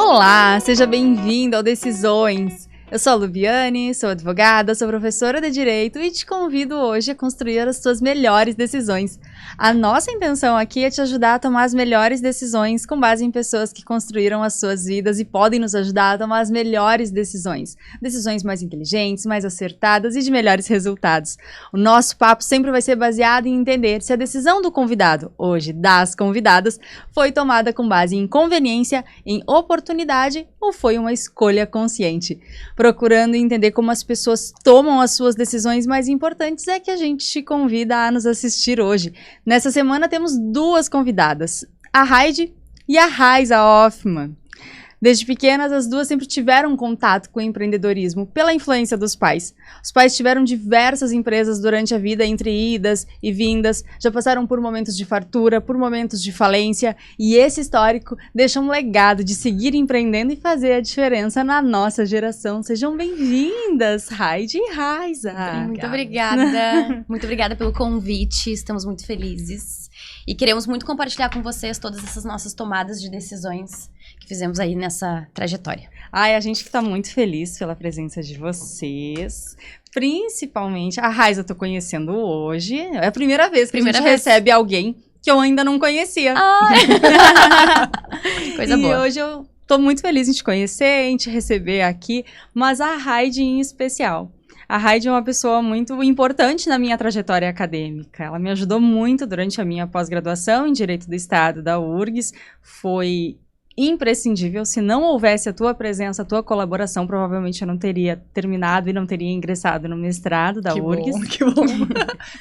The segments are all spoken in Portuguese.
Olá, seja bem-vindo ao Decisões. Eu sou a Luviane, sou advogada, sou professora de Direito e te convido hoje a construir as suas melhores decisões. A nossa intenção aqui é te ajudar a tomar as melhores decisões com base em pessoas que construíram as suas vidas e podem nos ajudar a tomar as melhores decisões. Decisões mais inteligentes, mais acertadas e de melhores resultados. O nosso papo sempre vai ser baseado em entender se a decisão do convidado, hoje das convidadas, foi tomada com base em conveniência, em oportunidade ou foi uma escolha consciente. Procurando entender como as pessoas tomam as suas decisões mais importantes, é que a gente te convida a nos assistir hoje. Nessa semana temos duas convidadas, a Heidi e a Raiza Hoffman. Desde pequenas, as duas sempre tiveram contato com o empreendedorismo pela influência dos pais. Os pais tiveram diversas empresas durante a vida, entre idas e vindas, já passaram por momentos de fartura, por momentos de falência, e esse histórico deixa um legado de seguir empreendendo e fazer a diferença na nossa geração. Sejam bem-vindas, Heidi e Raiza. Muito obrigada. Muito obrigada pelo convite, estamos muito felizes. E queremos muito compartilhar com vocês todas essas nossas tomadas de decisões que fizemos aí nessa trajetória. Ai, a gente que tá muito feliz pela presença de vocês. Principalmente, a Raiza eu tô conhecendo hoje. É a primeira vez que a gente recebe alguém que eu ainda não conhecia. Coisa boa. E hoje eu tô muito feliz em te conhecer, em te receber aqui, mas a Heidi em especial. A Heidi é uma pessoa muito importante na minha trajetória acadêmica. Ela me ajudou muito durante a minha pós-graduação em Direito do Estado da URGS. Foi imprescindível. Se não houvesse a tua presença, a tua colaboração, provavelmente eu não teria terminado e não teria ingressado no mestrado da URGS. Que bom.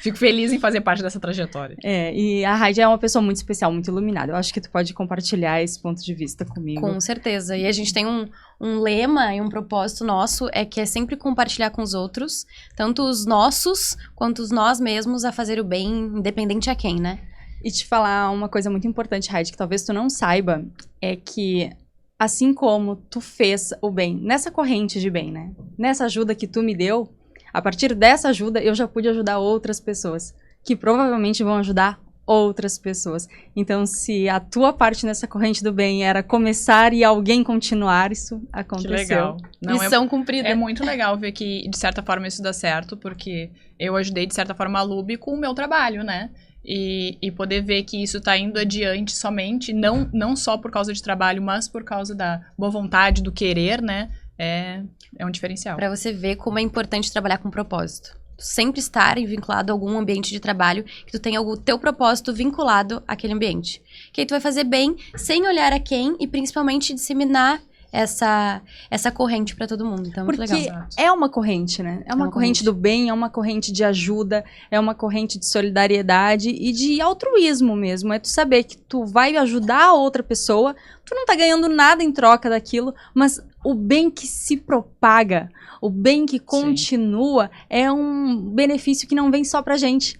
Fico feliz em fazer parte dessa trajetória. E a Heidi é uma pessoa muito especial, muito iluminada. Eu acho que tu pode compartilhar esse ponto de vista comigo. Com certeza. E a gente tem um lema e um propósito nosso, que é sempre compartilhar com os outros, tanto os nossos quanto os nós mesmos, a fazer o bem, independente a quem, né? E te falar uma coisa muito importante, Heidi, que talvez tu não saiba, é que assim como tu fez o bem nessa corrente de bem, né? Nessa ajuda que tu me deu, a partir dessa ajuda eu já pude ajudar outras pessoas, que provavelmente vão ajudar outras pessoas. Então, se a tua parte nessa corrente do bem era começar e alguém continuar, isso aconteceu. Que legal. Missão cumprida. É muito legal ver que, de certa forma, isso dá certo, porque eu ajudei, de certa forma, a Lubi com o meu trabalho, né? E poder ver que isso está indo adiante somente, não só por causa de trabalho, mas por causa da boa vontade, do querer, né? É um diferencial. Para você ver como é importante trabalhar com propósito. Sempre estar vinculado a algum ambiente de trabalho, que tu tenha o teu propósito vinculado àquele ambiente. Que aí tu vai fazer bem, sem olhar a quem, e principalmente disseminar essa corrente para todo mundo. Então, é muito legal. Porque é uma corrente, né? É uma corrente do bem, é uma corrente de ajuda, é uma corrente de solidariedade e de altruísmo mesmo. É tu saber que tu vai ajudar a outra pessoa, tu não tá ganhando nada em troca daquilo, mas o bem que se propaga, o bem que continua, é um benefício que não vem só pra gente.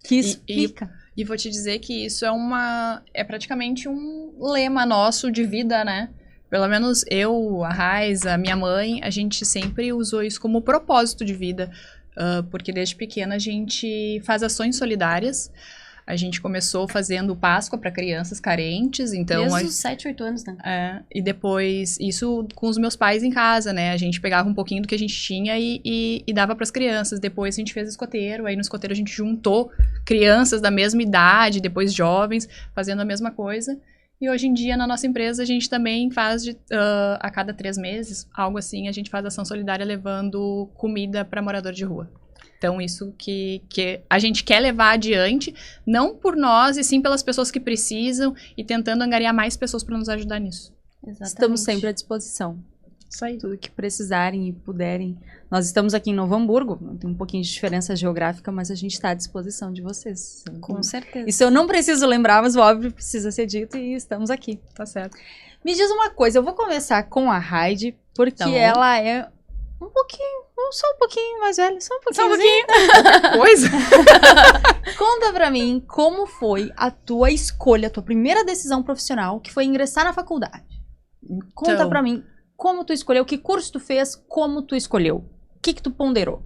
Que isso fica. E vou te dizer que isso é praticamente um lema nosso de vida, né? Pelo menos eu, a Raiza, a minha mãe, a gente sempre usou isso como propósito de vida, porque desde pequena a gente faz ações solidárias. A gente começou fazendo Páscoa para crianças carentes, então... Desde os 7, 8 anos, né? E depois, isso com os meus pais em casa, né? A gente pegava um pouquinho do que a gente tinha e dava para as crianças. Depois a gente fez escoteiro, aí no escoteiro a gente juntou crianças da mesma idade, depois jovens, fazendo a mesma coisa. E hoje em dia, na nossa empresa, a gente também faz, a cada 3 meses, algo assim, a gente faz ação solidária levando comida para morador de rua. Então, isso que a gente quer levar adiante, não por nós, e sim pelas pessoas que precisam, e tentando angariar mais pessoas para nos ajudar nisso. Exatamente. Estamos sempre à disposição. Isso aí. Tudo que precisarem e puderem. Nós estamos aqui em Novo Hamburgo, tem um pouquinho de diferença geográfica, mas a gente está à disposição de vocês. Com certeza. Isso eu não preciso lembrar, mas o óbvio precisa ser dito e estamos aqui. Tá certo. Me diz uma coisa, eu vou começar com a Heidi, porque ela é só um pouquinho mais velha, só um pouquinho. Coisa. Conta pra mim como foi a tua escolha, a tua primeira decisão profissional, que foi ingressar na faculdade. Conta pra mim como tu escolheu, que curso tu fez, como tu escolheu, o que tu ponderou?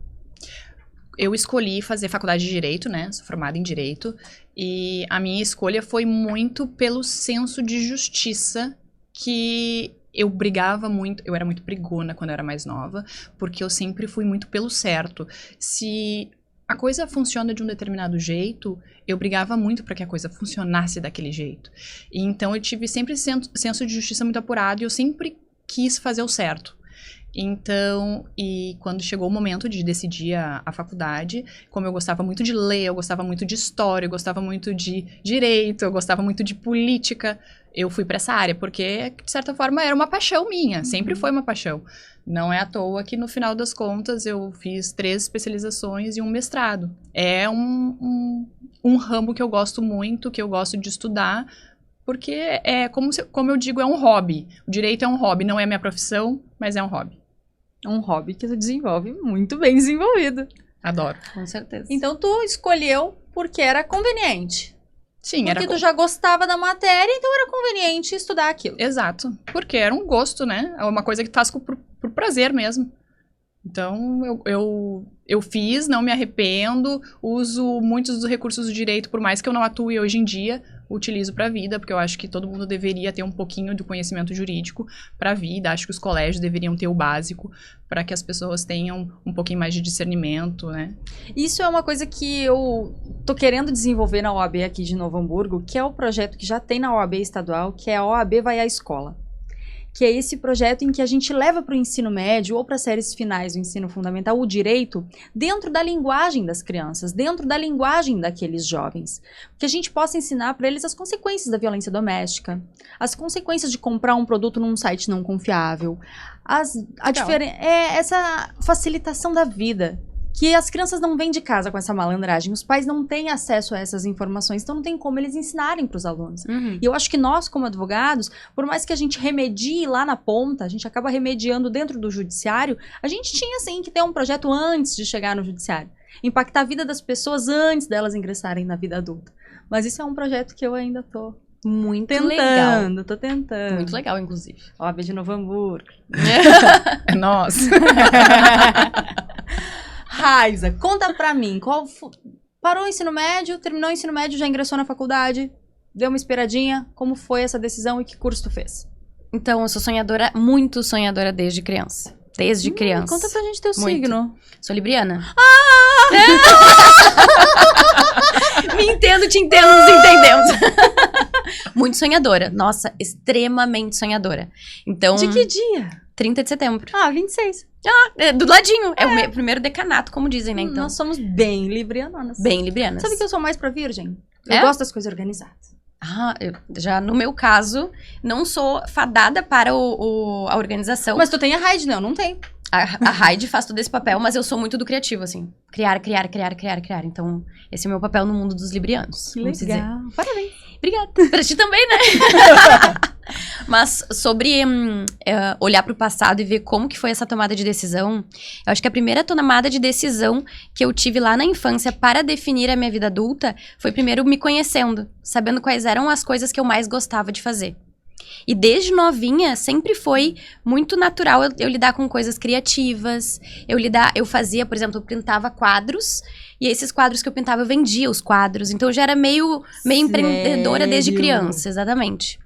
Eu escolhi fazer faculdade de Direito, né? Sou formada em Direito. E a minha escolha foi muito pelo senso de justiça que eu brigava muito, eu era muito brigona quando eu era mais nova, porque eu sempre fui muito pelo certo. Se a coisa funciona de um determinado jeito, eu brigava muito para que a coisa funcionasse daquele jeito. E então eu tive sempre senso de justiça muito apurado e eu sempre quis fazer o certo. Então, e quando chegou o momento de decidir a faculdade, como eu gostava muito de ler, eu gostava muito de história, eu gostava muito de direito, eu gostava muito de política, eu fui para essa área, porque, de certa forma, era uma paixão minha, sempre foi uma paixão. Não é à toa que, no final das contas, eu fiz 3 especializações e um mestrado. É um ramo que eu gosto muito, que eu gosto de estudar, porque como eu digo, é um hobby. O direito é um hobby, não é a minha profissão, mas é um hobby. Um hobby que tu desenvolve muito bem desenvolvido. Adoro. Com certeza. Então, tu escolheu porque era conveniente. Sim, Porque tu já gostava da matéria, então era conveniente estudar aquilo. Exato. Porque era um gosto, né? É uma coisa que faz por prazer mesmo. Então, eu fiz, não me arrependo, uso muitos dos recursos do direito, por mais que eu não atue hoje em dia, utilizo para a vida, porque eu acho que todo mundo deveria ter um pouquinho de conhecimento jurídico para a vida, acho que os colégios deveriam ter o básico, para que as pessoas tenham um pouquinho mais de discernimento, né? Isso é uma coisa que eu tô querendo desenvolver na OAB aqui de Novo Hamburgo, que é o projeto que já tem na OAB estadual, que é a OAB Vai à Escola. Que é esse projeto em que a gente leva para o ensino médio ou para séries finais do ensino fundamental o direito dentro da linguagem das crianças, dentro da linguagem daqueles jovens. Que a gente possa ensinar para eles as consequências da violência doméstica, as consequências de comprar um produto num site não confiável, essa facilitação da vida. Que as crianças não vêm de casa com essa malandragem, os pais não têm acesso a essas informações, então não tem como eles ensinarem para os alunos. Uhum. E eu acho que nós, como advogados, por mais que a gente remedie lá na ponta, a gente acaba remediando dentro do judiciário, a gente tinha sim que ter um projeto antes de chegar no judiciário. Impactar a vida das pessoas antes delas ingressarem na vida adulta. Mas isso é um projeto que eu ainda tô Muito tentando, legal. tô tentando. Muito legal, inclusive. OAB de Novo Hamburgo. É nossa. Raiza, conta pra mim, parou o ensino médio, terminou o ensino médio, já ingressou na faculdade, deu uma esperadinha, como foi essa decisão e que curso tu fez? Então, eu sou sonhadora, muito sonhadora desde criança. Desde criança. Conta pra gente teu Muito. signo. Sou libriana. Me entendo, te entendo, nos entendemos. Muito sonhadora. Nossa, extremamente sonhadora. Então, De que dia? 30 de setembro. 26. Do ladinho. É o meu primeiro decanato, como dizem, né? Então, Nós somos bem librianas. bem librianas. Sabe que eu sou mais pra virgem? Eu É? gosto das coisas organizadas. Eu já no meu caso, não sou fadada para a organização. Mas tu tem a Raid, não? Não tem. A Raide faz todo esse papel, mas eu sou muito do criativo, assim. Criar. Então, esse é o meu papel no mundo dos librianos. Que vamos dizer. legal. Parabéns. Obrigada. Pra ti também, né? Mas sobre olhar pro passado e ver como que foi essa tomada de decisão, eu acho que a primeira tomada de decisão que eu tive lá na infância para definir a minha vida adulta foi primeiro me conhecendo, sabendo quais eram as coisas que eu mais gostava de fazer. E desde novinha, sempre foi muito natural eu lidar com coisas criativas. Eu fazia, por exemplo, eu pintava quadros. E esses quadros que eu pintava, eu vendia os quadros. Então, eu já era meio empreendedora desde criança, exatamente.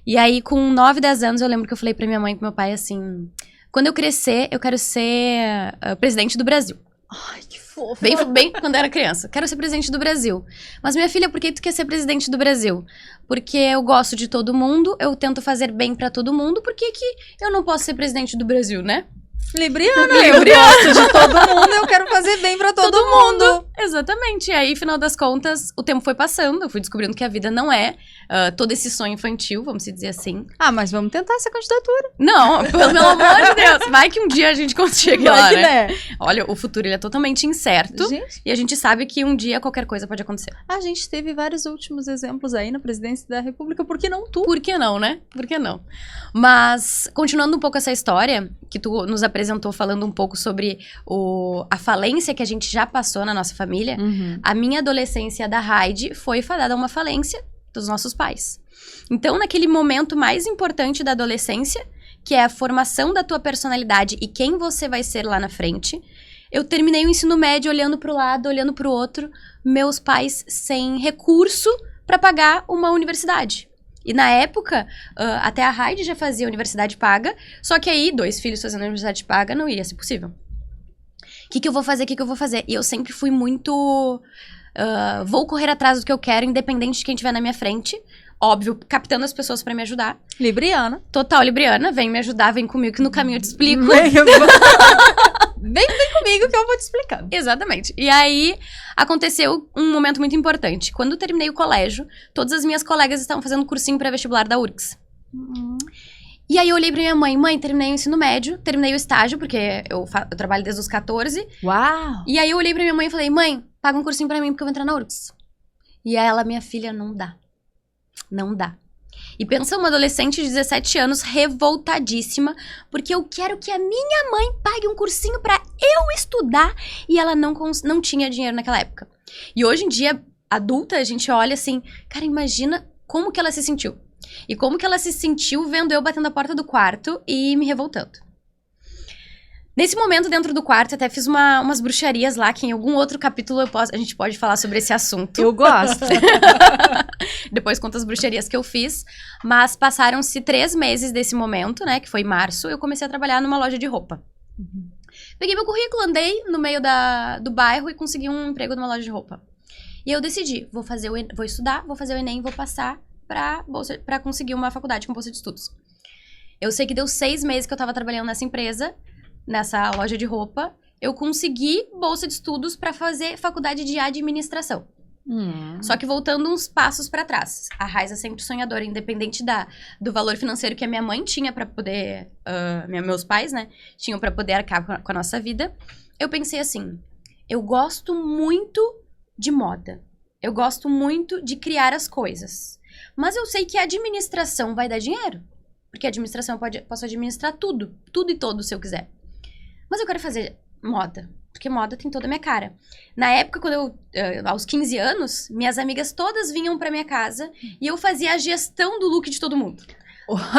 E aí, com 9, 10 anos, eu lembro que eu falei pra minha mãe e pro meu pai, assim... Quando eu crescer, eu quero ser presidente do Brasil. Ai, que fofo. Bem quando eu era criança. Quero ser presidente do Brasil. Mas, minha filha, por que tu quer ser presidente do Brasil? Porque eu gosto de todo mundo, eu tento fazer bem pra todo mundo, por que eu não posso ser presidente do Brasil, né? Libriana, eu gosto de todo mundo, eu quero fazer bem pra todo mundo. Exatamente. E aí, final das contas, o tempo foi passando, eu fui descobrindo que a vida não é todo esse sonho infantil, vamos dizer assim. Mas vamos tentar essa candidatura. Não, pelo amor de Deus. Vai que um dia a gente consegue lá, Vai que né? né? Olha, o futuro ele é totalmente incerto. Gente, E a gente sabe que um dia qualquer coisa pode acontecer. a gente teve vários últimos exemplos aí na presidência da República, por que não tu? Por que não, né? Por que não? Mas, continuando um pouco essa história, que tu nos apresentou falando um pouco sobre a falência que a gente já passou na nossa família, a minha adolescência da Raide foi fadada a uma falência dos nossos pais. Então, naquele momento mais importante da adolescência, que é a formação da tua personalidade e quem você vai ser lá na frente, eu terminei o ensino médio olhando pro lado, olhando pro outro, meus pais sem recurso para pagar uma universidade. E na época, até a Heidi já fazia universidade paga, só que aí 2 filhos fazendo universidade paga não ia ser possível. O que eu vou fazer? O que eu vou fazer? E eu sempre fui muito... vou correr atrás do que eu quero, independente de quem estiver na minha frente. Óbvio, captando as pessoas pra me ajudar. Libriana. Total libriana. Vem me ajudar, vem comigo que no caminho eu te explico. Vem comigo que eu vou te explicar. Exatamente. E aí, aconteceu um momento muito importante. Quando eu terminei o colégio, todas as minhas colegas estavam fazendo cursinho pré-vestibular da URGS. E aí eu olhei pra minha mãe. Mãe, terminei o ensino médio, terminei o estágio, porque eu trabalho desde os 14. Uau! E aí eu olhei pra minha mãe e falei, mãe, paga um cursinho pra mim porque eu vou entrar na URGS. E ela, minha filha, não dá. Não dá. E pensa uma adolescente de 17 anos revoltadíssima, porque eu quero que a minha mãe pague um cursinho pra eu estudar, e ela não tinha dinheiro naquela época. E hoje em dia, adulta, a gente olha assim, cara, imagina como que ela se sentiu. E como que ela se sentiu vendo eu batendo a porta do quarto e me revoltando. Nesse momento, dentro do quarto, até fiz umas bruxarias lá, que em algum outro capítulo a gente pode falar sobre esse assunto. Eu gosto. Depois conto as bruxarias que eu fiz. Mas passaram-se 3 meses desse momento, né, que foi março, eu comecei a trabalhar numa loja de roupa. Peguei meu currículo, andei no meio do bairro e consegui um emprego numa loja de roupa. E eu decidi, vou estudar, vou fazer o Enem, vou passar pra conseguir uma faculdade com bolsa de estudos. Eu sei que deu 6 meses que eu tava trabalhando nessa empresa, nessa loja de roupa, eu consegui bolsa de estudos para fazer faculdade de administração. Só que voltando uns passos para trás. A Raiza sempre sonhadora, independente do valor financeiro que a minha mãe tinha para poder... meus pais, né? Tinham para poder arcar com a nossa vida. Eu pensei assim, eu gosto muito de moda. Eu gosto muito de criar as coisas. Mas eu sei que a administração vai dar dinheiro. Porque a administração posso administrar tudo. Tudo e todo, se eu quiser. Mas eu quero fazer moda, porque moda tem toda a minha cara. Na época, quando eu, aos 15 anos, minhas amigas todas vinham pra minha casa e eu fazia a gestão do look de todo mundo.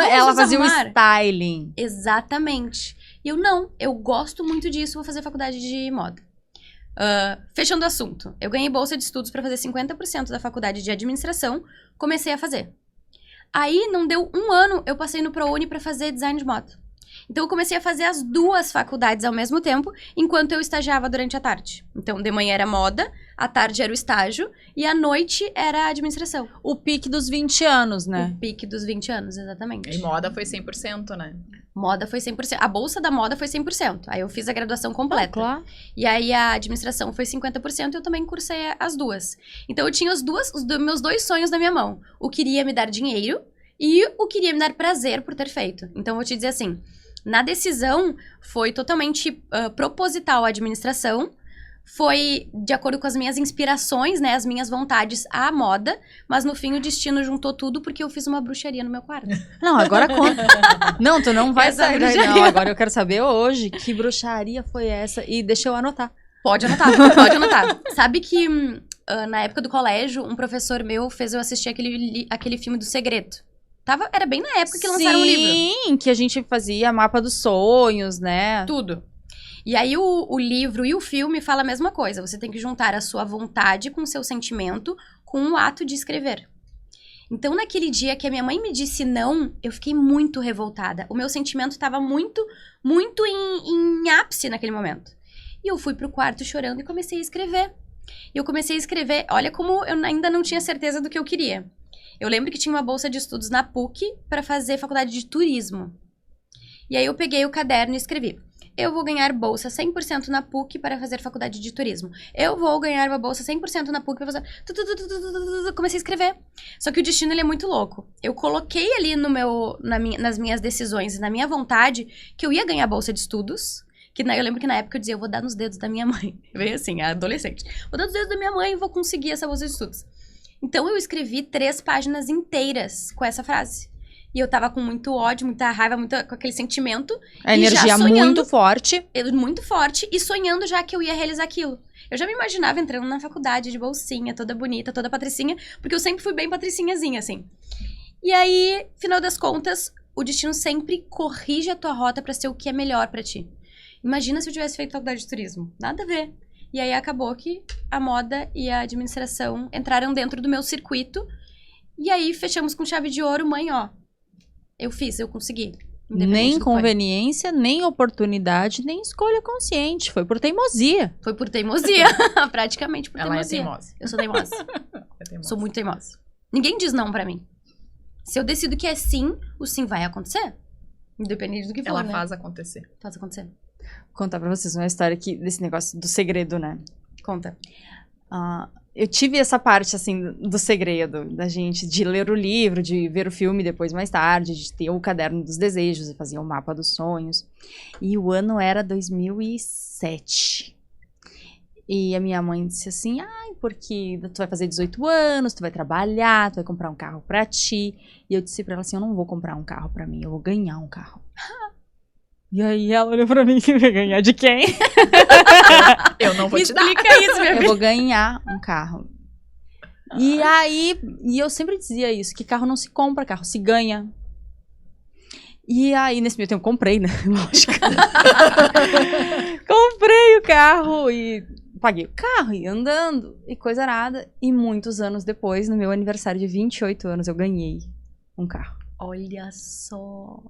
Ela fazia o styling. Exatamente. E eu gosto muito disso, vou fazer faculdade de moda. Fechando o assunto, eu ganhei bolsa de estudos pra fazer 50% da faculdade de administração, comecei a fazer. Aí, não deu 1 ano, eu passei no ProUni pra fazer design de moda. Então, eu comecei a fazer as 2 faculdades ao mesmo tempo, enquanto eu estagiava durante a tarde. Então, de manhã era moda, à tarde era o estágio, e à noite era a administração. O pique dos 20 anos, né? O pique dos 20 anos, exatamente. E moda foi 100%, né? Moda foi 100%. A bolsa da moda foi 100%. Aí eu fiz a graduação completa. Claro. E aí a administração foi 50% e eu também cursei as 2. Então, eu tinha os meus 2 sonhos na minha mão. O que iria me dar dinheiro e o que iria me dar prazer por ter feito. Então, eu vou te dizer assim... Na decisão, foi totalmente proposital a administração, foi de acordo com as minhas inspirações, né, as minhas vontades à moda, mas no fim o destino juntou tudo porque eu fiz uma bruxaria no meu quarto. Não, agora conta. Não, tu não vai sair daí, bruxaria. não. Agora eu quero saber hoje que bruxaria foi essa e deixa eu anotar. Pode anotar, pode anotar. Sabe que na época do colégio, um professor meu fez eu assistir aquele filme do Segredo. Era bem na época que lançaram o livro. Sim, que a gente fazia mapa dos sonhos, né? Tudo. E aí o livro e o filme falam a mesma coisa. Você tem que juntar a sua vontade com o seu sentimento com o ato de escrever. Então, naquele dia que a minha mãe me disse não, eu fiquei muito revoltada. O meu sentimento estava muito, muito em ápice naquele momento. E eu fui pro quarto chorando e comecei a escrever. E eu comecei a escrever, olha como eu ainda não tinha certeza do que eu queria. Eu lembro que tinha uma bolsa de estudos na PUC para fazer faculdade de turismo. E aí eu peguei o caderno e escrevi. Eu vou ganhar bolsa 100% na PUC para fazer faculdade de turismo. Eu vou ganhar uma bolsa 100% na PUC para fazer... Comecei a escrever. Só que o destino ele é muito louco. Eu coloquei ali nas minhas decisões e na minha vontade que eu ia ganhar bolsa de estudos. Eu lembro que na época eu dizia, eu vou dar nos dedos da minha mãe. Veio assim, a adolescente. Vou dar nos dedos da minha mãe e vou conseguir essa bolsa de estudos. Então, eu escrevi 3 páginas inteiras com essa frase. E eu tava com muito ódio, muita raiva, com aquele sentimento. A energia muito forte. Muito forte. E sonhando já que eu ia realizar aquilo. Eu já me imaginava entrando na faculdade de bolsinha, toda bonita, toda patricinha. Porque eu sempre fui bem patricinhazinha, assim. E aí, final das contas, o destino sempre corrige a tua rota pra ser o que é melhor pra ti. Imagina se eu tivesse feito faculdade de turismo. Nada a ver. E aí acabou que a moda e a administração entraram dentro do meu circuito E aí, fechamos com chave de ouro, mãe, ó. Eu fiz, eu consegui. Independente Nem do que foi. conveniência, nem oportunidade, nem escolha consciente. Foi por teimosia. Foi por teimosia. Praticamente por Ela é teimosia. teimosa. Eu sou teimosa. É teimosa. Sou muito teimosa. Ninguém diz não pra mim. Se eu decido que é sim, o sim vai acontecer. Independente do que for, Ela né? faz acontecer. Faz acontecer. Vou contar pra vocês uma história aqui desse negócio do segredo, né? Conta. Eu tive essa parte, assim, do segredo, da gente, de ler o livro, de ver o filme depois, mais tarde, de ter o caderno dos desejos, e fazer o mapa dos sonhos. E o ano era 2007. E a minha mãe disse assim, porque tu vai fazer 18 anos, tu vai trabalhar, tu vai comprar um carro pra ti. E eu disse pra ela assim, eu não vou comprar um carro pra mim, eu vou ganhar um carro. E aí ela olhou pra mim, vai ganhar de quem? Eu não vou te dar. Explica isso, minha Eu filha. vou ganhar um carro. E aí, eu sempre dizia isso, que carro não se compra, carro se ganha. E aí, nesse meio tempo, comprei, né? Lógico. Comprei o carro e paguei o carro e andando e coisa arada. E muitos anos depois, no meu aniversário de 28 anos, eu ganhei um carro. Olha só.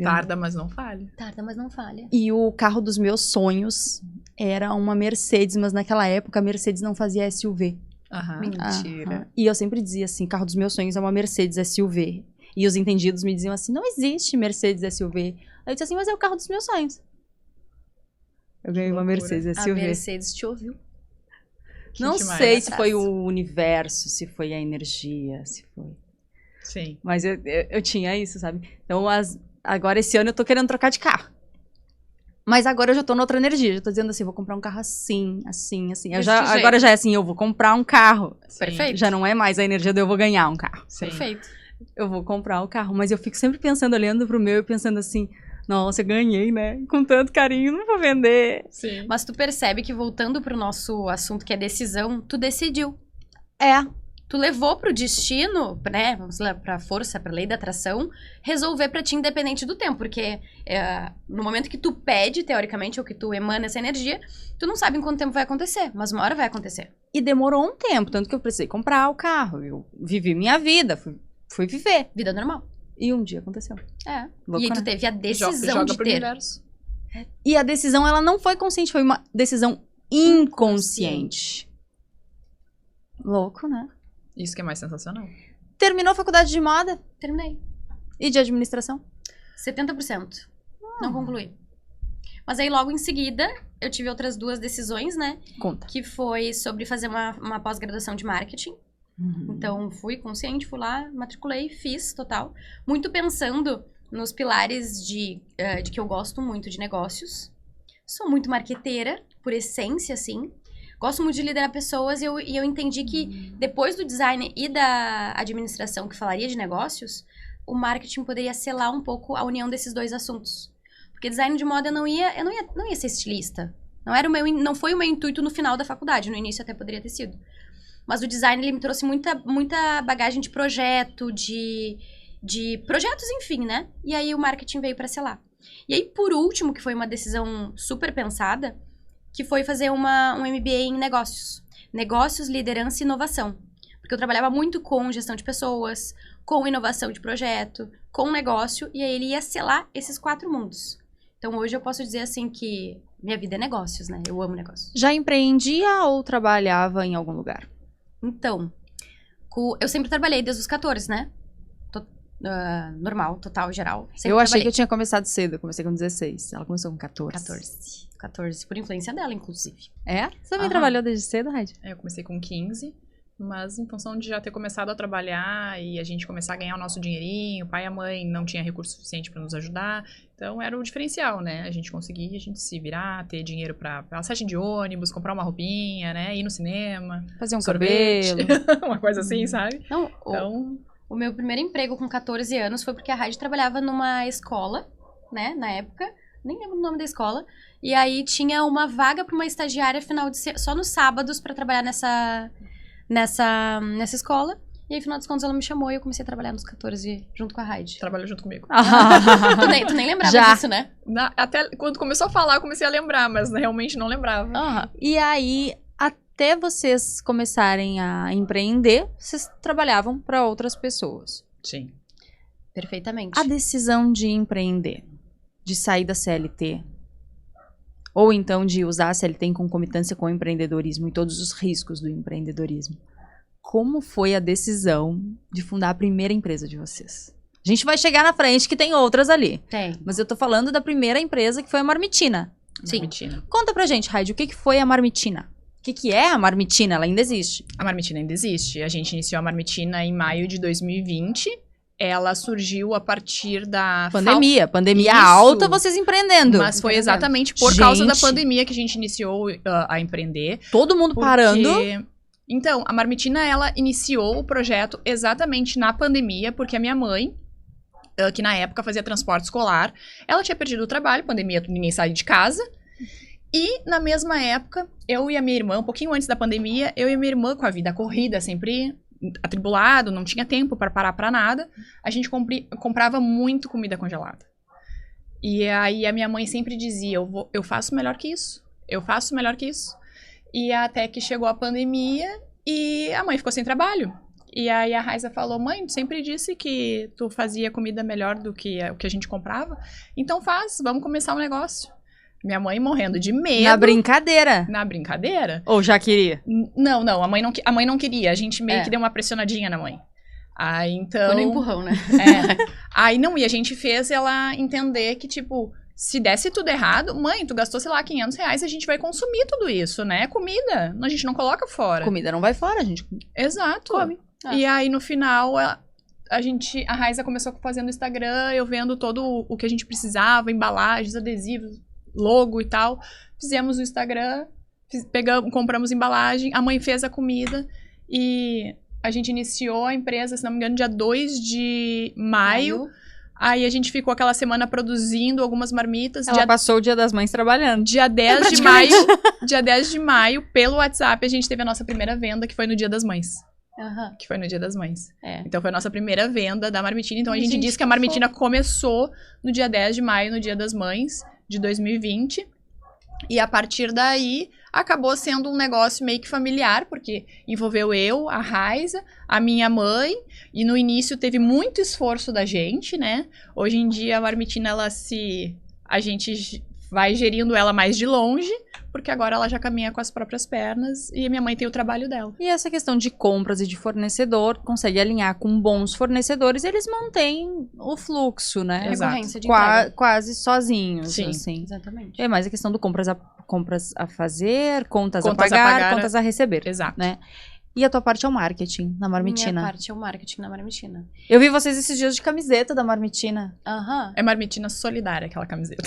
Tarda, mas não falha. Tarda, mas não falha. E o carro dos meus sonhos era uma Mercedes, mas naquela época a Mercedes não fazia SUV. Aham. Mentira. Aham. E eu sempre dizia assim, carro dos meus sonhos é uma Mercedes SUV. E os entendidos me diziam assim, não existe Mercedes SUV. Aí eu disse assim, mas é o carro dos meus sonhos. Eu ganhei uma loucura. Mercedes A SUV. Mercedes te ouviu. Não demais. sei se Atrás. foi o universo, se foi a energia, se foi... Sim. Mas eu tinha isso, sabe? Então, agora esse ano eu tô querendo trocar de carro. Mas agora eu já tô noutra energia. Já tô dizendo assim, vou comprar um carro assim, assim, assim. Desse jeito. Agora já é assim, eu vou comprar um carro. Sim. Perfeito. Já não é mais a energia de eu vou ganhar um carro. Sim. Perfeito. Eu vou comprar o carro. Mas eu fico sempre pensando, olhando pro meu e pensando assim, nossa, eu ganhei, né? Com tanto carinho, não vou vender. Sim. Mas tu percebe que, voltando pro nosso assunto, que é decisão, tu decidiu. É. Tu levou pro destino, né? Vamos lá, pra força, pra lei da atração, resolver pra ti independente do tempo. Porque no momento que tu pede, teoricamente, ou que tu emana essa energia, tu não sabe em quanto tempo vai acontecer. Mas uma hora vai acontecer. E demorou um tempo, tanto que eu precisei comprar o carro. Eu vivi minha vida, fui viver. Vida normal. E um dia aconteceu. É. Louco, E aí tu né? teve a decisão Joga de pro ter. universo. E a decisão, ela não foi consciente, foi uma decisão inconsciente. Louco, né? Isso que é mais sensacional. Terminou a faculdade de moda Terminei. e de administração. 70%. Não concluí. Mas aí, logo em seguida, eu tive outras duas decisões, né? Conta. Que foi sobre fazer uma pós-graduação de marketing. Então, fui consciente, fui lá, matriculei, fiz, total. Muito pensando nos pilares de que eu gosto muito de negócios. Sou muito marqueteira, por essência, assim. Gosto muito de liderar pessoas e eu entendi que depois do design e da administração, que falaria de negócios, o marketing poderia selar um pouco a união desses dois assuntos. Porque design de moda eu não ia ser estilista. Não foi o meu intuito no final da faculdade, no início até poderia ter sido. Mas o design, ele me trouxe muita bagagem de projeto, de projetos, enfim, né? E aí o marketing veio pra selar. E aí, por último, que foi uma decisão super pensada, que foi fazer um MBA em negócios. Negócios, liderança e inovação. Porque eu trabalhava muito com gestão de pessoas, com inovação de projeto, com negócio, e aí ele ia selar esses 4 mundos. Então, hoje eu posso dizer assim que minha vida é negócios, né? Eu amo negócios. Já empreendia ou trabalhava em algum lugar? Então, eu sempre trabalhei desde os 14, né? Normal, total, geral. Sempre Eu achei trabalhei. que eu tinha começado cedo, eu comecei com 16. Ela começou com 14. 14, por influência dela, inclusive. É? Você também Aham. trabalhou desde cedo, Raid? Eu comecei com 15, mas em função de já ter começado a trabalhar e a gente começar a ganhar o nosso dinheirinho, o pai e a mãe não tinha recurso suficiente para nos ajudar, então era o diferencial, né? A gente conseguia, a gente se virar, ter dinheiro para passagem de ônibus, comprar uma roupinha, né? Ir no cinema, Fazer um sorvete, cabelo. uma coisa assim, sabe? Não, Então, o meu primeiro emprego com 14 anos foi porque a Raid trabalhava numa escola, né, na época, nem lembro o nome da escola, e aí tinha uma vaga para uma estagiária só nos sábados para trabalhar nessa escola, e aí, final dos contos, ela me chamou e eu comecei a trabalhar nos 14 junto com a Raid. trabalhou junto comigo. Tu nem lembrava Já. disso, né? Até quando começou a falar, eu comecei a lembrar, mas realmente não lembrava. Aham. E aí, até vocês começarem a empreender, vocês trabalhavam para outras pessoas. Sim. Perfeitamente. A decisão de empreender, de sair da CLT, ou então de usar a CLT em concomitância com o empreendedorismo e todos os riscos do empreendedorismo, como foi a decisão de fundar a primeira empresa de vocês? A gente vai chegar na frente que tem outras ali. Tem. Mas eu tô falando da primeira empresa que foi a Marmitina. Sim. Marmitina. Conta pra gente, Heidi, o que foi a Marmitina? O que é a Marmitina? Ela ainda existe. A Marmitina ainda existe. A gente iniciou a Marmitina em maio de 2020. Ela surgiu a partir da Pandemia Isso. alta, vocês empreendendo. Mas foi exatamente por causa da pandemia que a gente iniciou a empreender. Todo mundo Porque... parando. Então, a Marmitina, ela iniciou o projeto exatamente na pandemia, porque a minha mãe, que na época fazia transporte escolar, ela tinha perdido o trabalho, pandemia, ninguém saiu de casa. E, na mesma época, eu e a minha irmã, um pouquinho antes da pandemia, eu e a minha irmã, com a vida corrida, sempre atribulado, não tinha tempo para parar para nada, a gente comprava muito comida congelada. E aí a minha mãe sempre dizia, eu faço melhor que isso, eu faço melhor que isso. E até que chegou a pandemia e a mãe ficou sem trabalho. E aí a Raiza falou, mãe, tu sempre disse que tu fazia comida melhor do que o que a gente comprava, então vamos começar um negócio. Minha mãe morrendo de medo. Na brincadeira. Na brincadeira. Ou já queria? Não, a mãe não queria. A gente meio que deu uma pressionadinha na mãe. Aí, então... Foi no empurrão, né? Aí, não, e a gente fez ela entender que, tipo, se desse tudo errado, mãe, tu gastou, sei lá, R$500, a gente vai consumir tudo isso, né? Comida. A gente não coloca fora. Comida não vai fora, a gente Exato. come. E aí, no final, a Raiza começou fazendo o Instagram, eu vendo todo o que a gente precisava, embalagens, adesivos, logo e tal. Fizemos o Instagram, compramos embalagem, a mãe fez a comida e a gente iniciou a empresa, se não me engano, dia 2 de maio. Aí a gente ficou aquela semana produzindo algumas marmitas. Ela passou o Dia das Mães trabalhando. Dia 10 de maio, pelo WhatsApp, a gente teve a nossa primeira venda, que foi no Dia das Mães. Uhum. Que foi no Dia das Mães. É. Então foi a nossa primeira venda da Marmitina. Então a gente disse que a Marmitina começou no dia 10 de maio, no Dia das Mães de 2020. E a partir daí, acabou sendo um negócio meio que familiar, porque envolveu eu, a Raiza, a minha mãe, e no início teve muito esforço da gente, né? Hoje em dia, a Marmitina, a gente vai gerindo ela mais de longe, porque agora ela já caminha com as próprias pernas, e a minha mãe tem o trabalho dela. E essa questão de compras e de fornecedor, consegue alinhar com bons fornecedores, eles mantêm o fluxo, né? Recorrência de entrega. Quase sozinhos, Sim. assim. Exatamente. É mais a questão do compras a fazer, contas a Contas a pagar, pagar, contas a receber. Exato. Né? E a tua parte é o marketing, na Marmitina. Minha parte é o marketing na Marmitina. Eu vi vocês esses dias de camiseta da Marmitina. Aham. É Marmitina Solidária, aquela camiseta.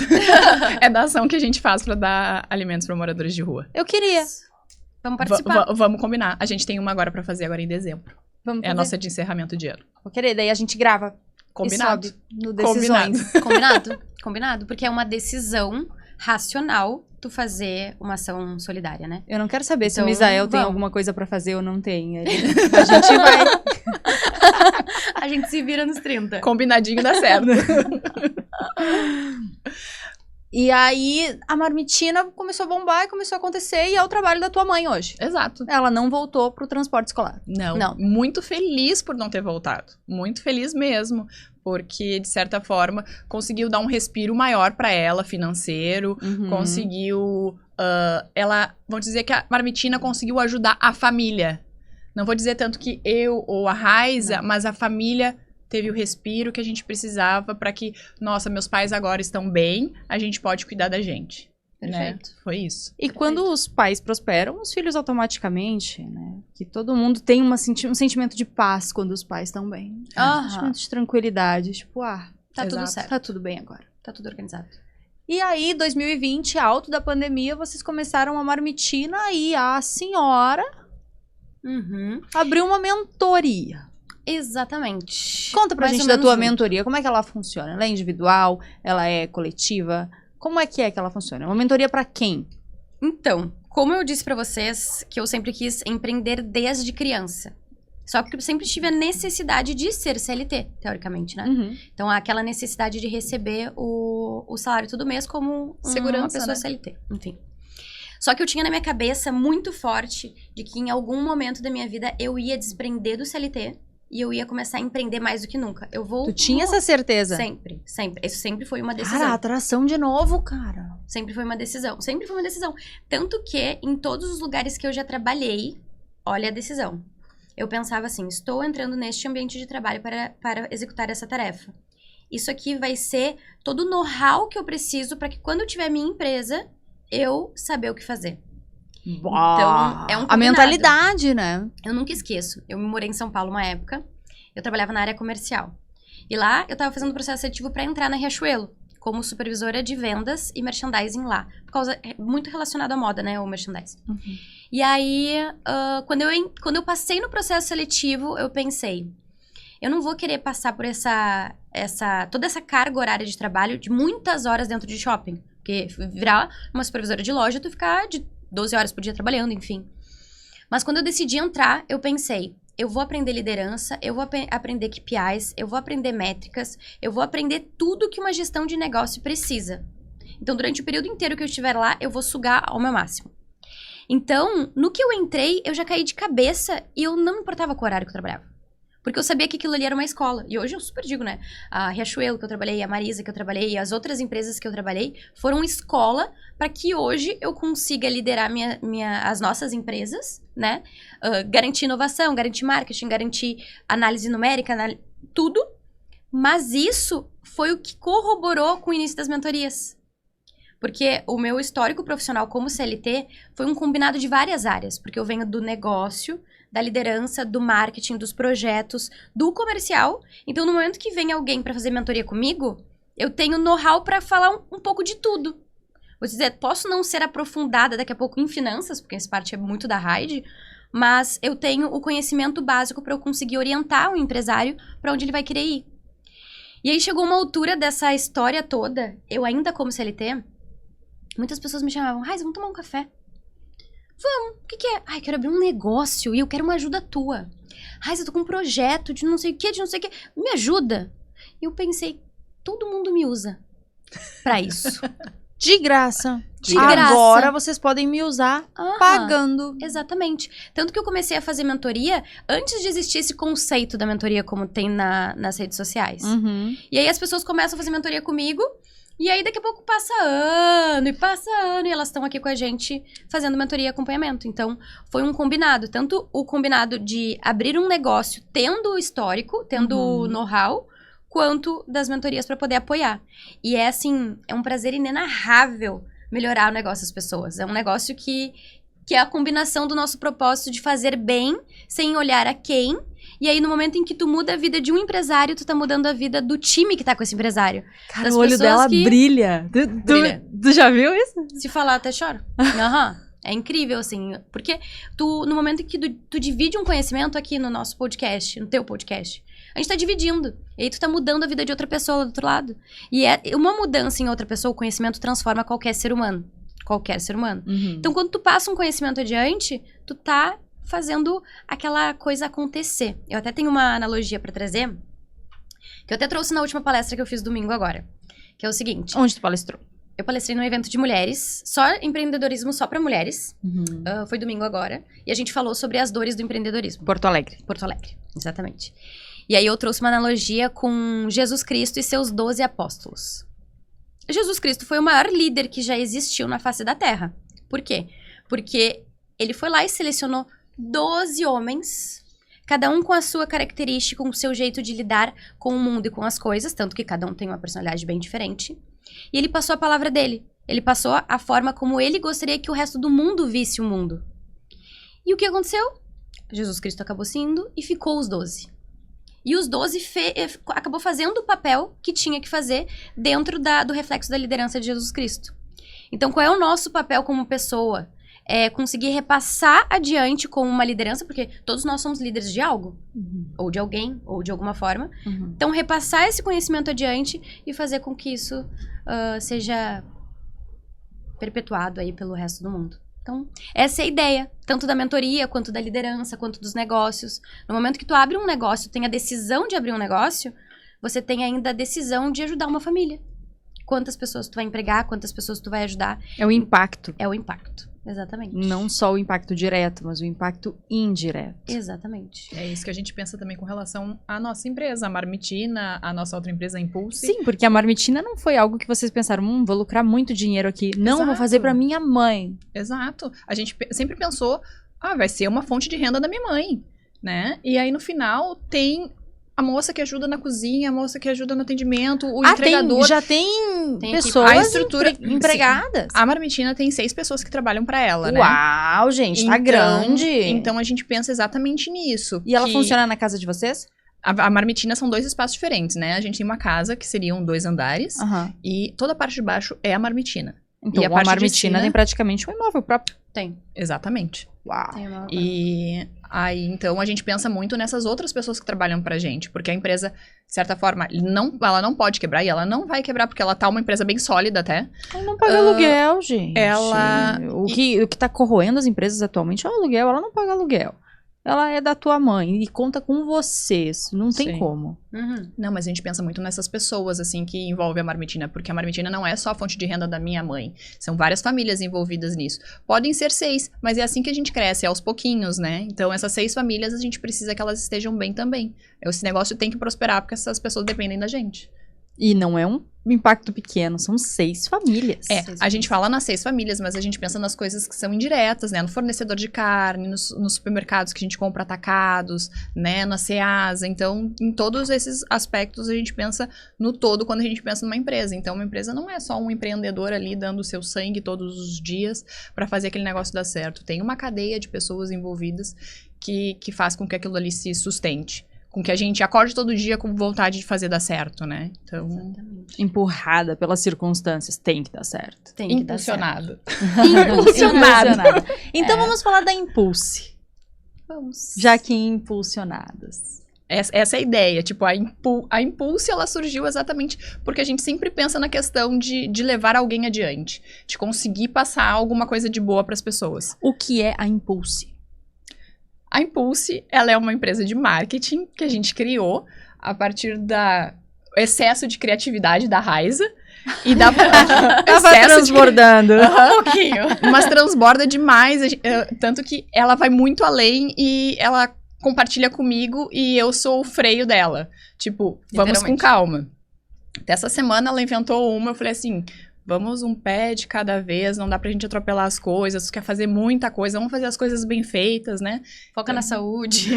É da ação que a gente faz pra dar alimentos pra moradores de rua. Eu queria. Vamos participar. Vamos combinar. A gente tem uma agora pra fazer agora em dezembro. Vamos É a fazer. nossa de encerramento de ano. Vou querer, daí a gente grava. Combinado. E sobe no Decisões. Combinado? Combinado. Porque é uma decisão racional tu fazer uma ação solidária, né? Eu não quero saber se Então, o Misael tem vamos. alguma coisa pra fazer ou não tem. A gente vai. A gente se vira nos 30. Combinadinho dá certo. E aí, a Marmitina começou a bombar e começou a acontecer, e é o trabalho da tua mãe hoje. Exato. Ela não voltou pro transporte escolar. Não. Muito feliz por não ter voltado. Muito feliz mesmo. Porque, de certa forma, conseguiu dar um respiro maior pra ela, financeiro. Conseguiu... vamos dizer que a Marmitina conseguiu ajudar a família. Não vou dizer tanto que eu ou a Raiza, mas a família teve o respiro que a gente precisava para que, nossa, meus pais agora estão bem, a gente pode cuidar da gente. Perfeito. Né? Foi isso. E quando os pais prosperam, os filhos automaticamente, né? Que todo mundo tem um sentimento de paz quando os pais estão bem. Um sentimento de tranquilidade. Tipo, Tá tudo Exato. certo. tá tudo bem agora. Tá tudo organizado. E aí, 2020, alto da pandemia, vocês começaram a Marmitina e a senhora abriu uma mentoria. Exatamente. Conta pra Mais gente ou da menos tua isso. mentoria, como é que ela funciona? Ela é individual? Ela é coletiva? Como é que ela funciona? É uma mentoria pra quem? Então, como eu disse pra vocês, que eu sempre quis empreender desde criança. Só que eu sempre tive a necessidade de ser CLT, teoricamente, né? Então, aquela necessidade de receber o salário todo mês como uma Segurança, pessoa né? CLT. Enfim. Só que eu tinha na minha cabeça muito forte de que em algum momento da minha vida eu ia desprender do CLT e eu ia começar a empreender mais do que nunca. Eu vou... Tu tinha essa certeza? Sempre, sempre. Isso sempre foi uma decisão. Cara, atração de novo, cara. Sempre foi uma decisão. Sempre foi uma decisão. Tanto que em todos os lugares que eu já trabalhei, olha a decisão. Eu pensava assim, estou entrando neste ambiente de trabalho para executar essa tarefa. Isso aqui vai ser todo o know-how que eu preciso para que quando eu tiver minha empresa, eu saber o que fazer. Então, é um a combinado. mentalidade, né? Eu nunca esqueço. Eu morei em São Paulo uma época. Eu trabalhava na área comercial. E lá, eu tava fazendo o processo seletivo para entrar na Riachuelo, como supervisora de vendas e merchandising lá. Por causa, muito relacionado à moda, né? O merchandising. Uhum. E aí, quando eu passei no processo seletivo, eu pensei... Eu não vou querer passar por toda essa carga horária de trabalho de muitas horas dentro de shopping. Porque virar uma supervisora de loja, tu ficar de 12 horas por dia trabalhando, enfim. Mas quando eu decidi entrar, eu pensei, eu vou aprender liderança, eu vou aprender KPIs, eu vou aprender métricas, eu vou aprender tudo que uma gestão de negócio precisa. Então, durante o período inteiro que eu estiver lá, eu vou sugar ao meu máximo. Então, no que eu entrei, eu já caí de cabeça e eu não me importava com o horário que eu trabalhava. Porque eu sabia que aquilo ali era uma escola. E hoje eu super digo, né? A Riachuelo que eu trabalhei, a Marisa que eu trabalhei, e as outras empresas que eu trabalhei foram escola para que hoje eu consiga liderar as nossas empresas, né? Garantir inovação, garantir marketing, garantir análise numérica, tudo. Mas isso foi o que corroborou com o início das mentorias. Porque o meu histórico profissional como CLT foi um combinado de várias áreas. Porque eu venho do negócio, da liderança, do marketing, dos projetos, do comercial. Então, no momento que vem alguém para fazer mentoria comigo, eu tenho know-how para falar um pouco de tudo. Vou dizer, posso não ser aprofundada daqui a pouco em finanças, porque essa parte é muito da Heidi, mas eu tenho o conhecimento básico para eu conseguir orientar o empresário para onde ele vai querer ir. E aí chegou uma altura dessa história toda, eu ainda como CLT, muitas pessoas me chamavam, Raiz, vamos tomar um café? Vamos, o que é? Ai, quero abrir um negócio e eu quero uma ajuda tua. Raiz, eu tô com um projeto de não sei o que, me ajuda. E eu pensei, todo mundo me usa pra isso. De graça. De graça. Agora vocês podem me usar pagando. Exatamente. Tanto que eu comecei a fazer mentoria antes de existir esse conceito da mentoria como tem nas redes sociais. Uhum. E aí as pessoas começam a fazer mentoria comigo. E aí, daqui a pouco, passa ano, e elas estão aqui com a gente fazendo mentoria e acompanhamento. Então, foi um combinado. Tanto o combinado de abrir um negócio tendo o histórico, tendo o know-how, quanto das mentorias para poder apoiar. E é assim, é um prazer inenarrável melhorar o negócio das pessoas. É um negócio que é a combinação do nosso propósito de fazer bem, sem olhar a quem. E aí, no momento em que tu muda a vida de um empresário, tu tá mudando a vida do time que tá com esse empresário. Cara, o olho dela brilha. Tu já viu isso? Se falar, até choro. É incrível, assim. Porque no momento em que tu divide um conhecimento aqui no nosso podcast, no teu podcast, a gente tá dividindo. E aí tu tá mudando a vida de outra pessoa do outro lado. E uma mudança em outra pessoa, o conhecimento transforma qualquer ser humano. Qualquer ser humano. Uhum. Então, quando tu passa um conhecimento adiante, tu tá fazendo aquela coisa acontecer. Eu até tenho uma analogia pra trazer, que eu até trouxe na última palestra que eu fiz domingo agora. Que é o seguinte. Onde tu palestrou? Eu palestrei num evento de mulheres, só empreendedorismo só pra mulheres. Uhum. Foi domingo agora. E a gente falou sobre as dores do empreendedorismo. Porto Alegre. Porto Alegre, exatamente. E aí eu trouxe uma analogia com Jesus Cristo e seus 12 apóstolos. Jesus Cristo foi o maior líder que já existiu na face da Terra. Por quê? Porque ele foi lá e selecionou 12 homens, cada um com a sua característica, com o seu jeito de lidar com o mundo e com as coisas, tanto que cada um tem uma personalidade bem diferente. E ele passou a palavra dele. Ele passou a forma como ele gostaria que o resto do mundo visse o mundo. E o que aconteceu? Jesus Cristo acabou sendo e ficou os 12. E os 12 acabou fazendo o papel que tinha que fazer dentro do reflexo da liderança de Jesus Cristo. Então, qual é o nosso papel como pessoa? É conseguir repassar adiante como uma liderança, porque todos nós somos líderes de algo, ou de alguém, ou de alguma forma. Então, repassar esse conhecimento adiante e fazer com que isso seja perpetuado aí pelo resto do mundo. Então, essa é a ideia, tanto da mentoria, quanto da liderança, quanto dos negócios. No momento que tu abre um negócio, tem a decisão de abrir um negócio, você tem ainda a decisão de ajudar uma família. Quantas pessoas tu vai empregar, quantas pessoas tu vai ajudar. É o impacto. É o impacto. Exatamente. Não só o impacto direto, mas o impacto indireto. Exatamente. É isso que a gente pensa também com relação à nossa empresa, a Marmitina, a nossa outra empresa, a Impulse. Sim, porque a Marmitina não foi algo que vocês pensaram, vou lucrar muito dinheiro aqui. Não, vou Exato. fazer pra minha mãe. Exato. A gente sempre pensou, vai ser uma fonte de renda da minha mãe, né? E aí, no final, tem a moça que ajuda na cozinha, a moça que ajuda no atendimento, o entregador. Já tem Tem pessoas a estrutura empregadas. A Marmitina tem 6 pessoas que trabalham pra ela, né? Uau, gente, tá Então- grande. Então, a gente pensa exatamente nisso. E ela que funciona na casa de vocês? A Marmitina são 2 espaços diferentes, né? A gente tem uma casa que seriam 2 andares Aham. e toda a parte de baixo é a Marmitina. Então, E a a parte de Marmitina cima- tem praticamente um imóvel próprio. Tem. Exatamente. Uau. Tem uma... E aí, então, a gente pensa muito nessas outras pessoas que trabalham pra gente, porque a empresa, de certa forma, ela não pode quebrar e ela não vai quebrar, porque ela tá uma empresa bem sólida até. Ela não paga aluguel, gente. ela- O que tá corroendo as empresas atualmente é o aluguel. Ela não paga aluguel. Ela é da tua mãe e conta com vocês. Não tem Sim. como. Uhum. Não, mas a gente pensa muito nessas pessoas, assim, que envolvem a Marmitina, porque a Marmitina não é só a fonte de renda da minha mãe. São várias famílias envolvidas nisso. Podem ser 6, mas é assim que a gente cresce, é aos pouquinhos, né? Então, essas 6 famílias, a gente precisa que elas estejam bem também. Esse negócio tem que prosperar, porque essas pessoas dependem da gente. E não é um impacto pequeno. São 6 famílias. A gente fala nas 6 famílias, mas a gente pensa nas coisas que são indiretas, né? No fornecedor de carne, nos supermercados que a gente compra atacados, né? Na Ceasa. Então, em todos esses aspectos, a gente pensa no todo quando a gente pensa numa empresa. Então, uma empresa não é só um empreendedor ali dando o seu sangue todos os dias para fazer aquele negócio dar certo. Tem uma cadeia de pessoas envolvidas que faz com que aquilo ali se sustente. Com que a gente acorde todo dia com vontade de fazer dar certo, né? Então, Exatamente. Empurrada pelas circunstâncias. Tem que dar certo. Tem que dar certo. impulsionado. Impulsionada. Então vamos falar da Impulse. Vamos. Já que impulsionadas. Essa é a ideia. Tipo, a Impulse, ela surgiu exatamente porque a gente sempre pensa na questão de levar alguém adiante. De conseguir passar alguma coisa de boa para as pessoas. O que é a Impulse? A Impulse, ela é uma empresa de marketing que a gente criou a partir da excesso de criatividade da Raiza e da Tava excesso transbordando. Um pouquinho. Mas transborda demais, tanto que ela vai muito além e ela compartilha comigo e eu sou o freio dela. Tipo, vamos com Literalmente. calma. Dessa semana ela inventou uma, eu falei assim, vamos um pé de cada vez, não dá pra gente atropelar as coisas, tu quer fazer muita coisa, vamos fazer as coisas bem feitas, né? Foca na saúde.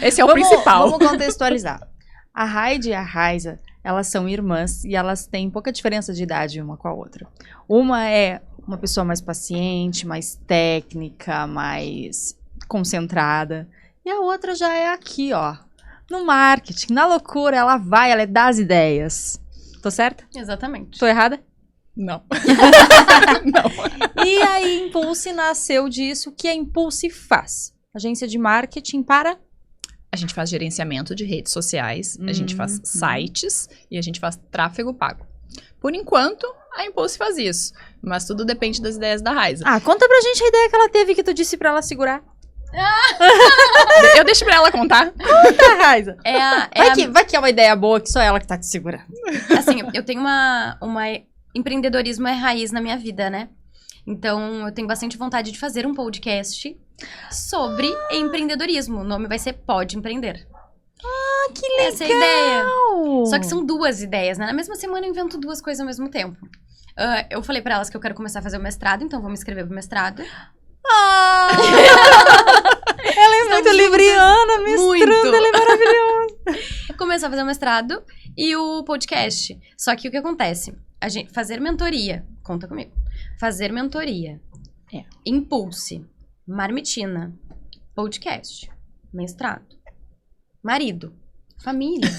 Esse é o principal. Vamos contextualizar. A Raide e a Raiza, elas são irmãs e elas têm pouca diferença de idade uma com a outra. Uma é uma pessoa mais paciente, mais técnica, mais concentrada. E a outra já é aqui, ó. No marketing, na loucura, ela é das ideias. Tô certa? Exatamente. Tô errada? Não. E a Impulse nasceu disso. O que a Impulse faz? Agência de marketing para... A gente faz gerenciamento de redes sociais, a gente faz sites e a gente faz tráfego pago. Por enquanto, a Impulse faz isso. Mas tudo depende das ideias da Raiza. Ah, conta pra gente a ideia que ela teve que tu disse pra ela segurar. Eu deixo pra ela contar. Conta, Raiza. Vai que é uma ideia boa que só ela que tá te segurando. Assim, eu tenho uma empreendedorismo é raiz na minha vida, né? Então, eu tenho bastante vontade de fazer um podcast sobre empreendedorismo. O nome vai ser Pode Empreender. Ah, que legal! Essa é a ideia. Só que são 2 ideias, né? Na mesma semana eu invento 2 coisas ao mesmo tempo. Eu falei pra elas que eu quero começar a fazer o mestrado, então vou me inscrever pro mestrado. Ah! Ela é muito libriana, mestrando, Muito. ela é maravilhosa. Começar a fazer o mestrado e o podcast. Só que o que acontece? A gente fazer mentoria, conta comigo. Fazer mentoria. Impulse. Marmitina. Podcast. Mestrado. Marido. Família.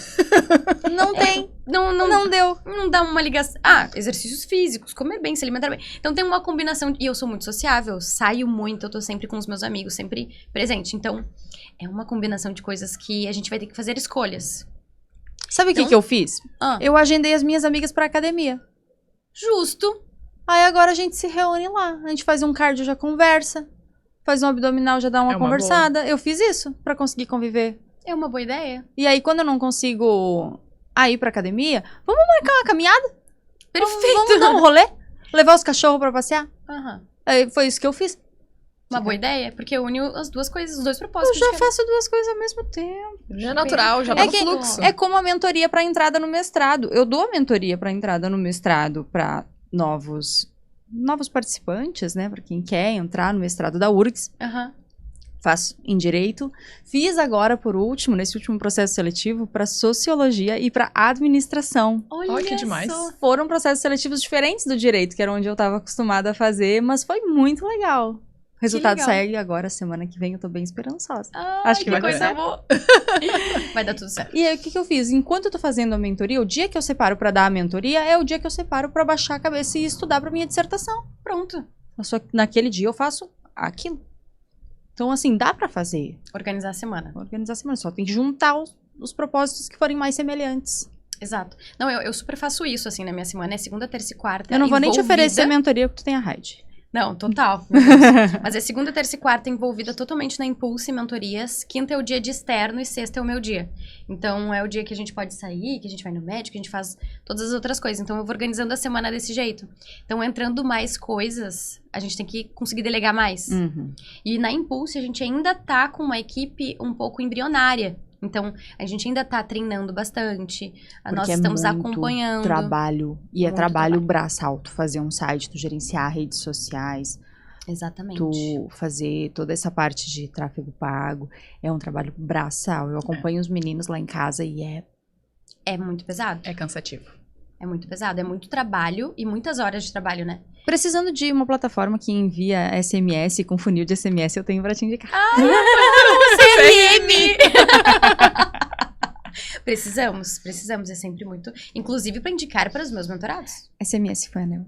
Não tem, Não deu. não dá uma ligação. Exercícios físicos, comer bem, se alimentar bem. Então tem uma combinação. E eu sou muito sociável, saio muito, eu tô sempre com os meus amigos, sempre presente. Então é uma combinação de coisas que a gente vai ter que fazer escolhas. Sabe o Então- que eu fiz? Ah, Eu agendei as minhas amigas pra academia. justo. Aí agora a gente se reúne lá. A gente faz um cardio, já conversa. Faz um abdominal, já dá uma É uma conversada. Eu fiz isso pra conseguir conviver. É uma boa ideia. E aí, quando eu não consigo ir pra academia, vamos marcar uma caminhada? Perfeito. Vamos dar um rolê? Levar os cachorros pra passear? Aham. Aí foi isso que eu fiz. Uma boa ideia, porque une as duas coisas, os dois propósitos. Eu já faço duas coisas ao mesmo tempo. Já é natural, já tá no que fluxo. é como a mentoria para entrada no mestrado. Eu dou a mentoria para entrada no mestrado para novos participantes, né? Para quem quer entrar no mestrado da URGS. Aham. Faço em Direito. Fiz agora, por último, nesse último processo seletivo, para Sociologia e para Administração. Olha que demais. só. Foram processos seletivos diferentes do Direito, que era onde eu estava acostumada a fazer, mas foi muito legal. O resultado legal. sai agora, semana que vem, eu tô bem esperançosa. Ai, Acho que vai dar coisa certo. boa. Vai dar tudo certo. E aí, o que eu fiz? Enquanto eu tô fazendo a mentoria, o dia que eu separo para dar a mentoria é o dia que eu separo para baixar a cabeça e estudar para minha dissertação. Pronto. Só que naquele dia eu faço aquilo. Então, assim, dá pra fazer. Organizar a semana. Organizar a semana. Só tem que juntar os propósitos que forem mais semelhantes. Exato. Não, eu super faço isso, assim, na minha semana. É segunda, terça e quarta. Eu não vou nem te envolvida- oferecer mentoria porque tu tem a Raid. Não, total. Meu Deus. Mas é segunda, terça e quarta envolvida totalmente na Impulse Mentorias. Quinta é o dia de externo e sexta é o meu dia. Então, é o dia que a gente pode sair, que a gente vai no médico, que a gente faz todas as outras coisas. Então, eu vou organizando a semana desse jeito. Então, entrando mais coisas, a gente tem que conseguir delegar mais. E na Impulse, a gente ainda tá com uma equipe um pouco embrionária. Então, a gente ainda tá treinando bastante. Nós estamos acompanhando. Trabalho. E é Muito trabalho trabalho. braçal. Tu fazer um site, tu gerenciar redes sociais, Exatamente. tu fazer toda essa parte de tráfego pago. É um trabalho braçal. Eu acompanho os meninos lá em casa e É muito pesado. É cansativo. É muito pesado. É muito trabalho e muitas horas de trabalho, né? Precisando de uma plataforma que envia SMS com funil de SMS, eu tenho pra te indicar. CRM! Precisamos, é sempre muito. Inclusive para indicar para os meus mentorados. SMS Funnel.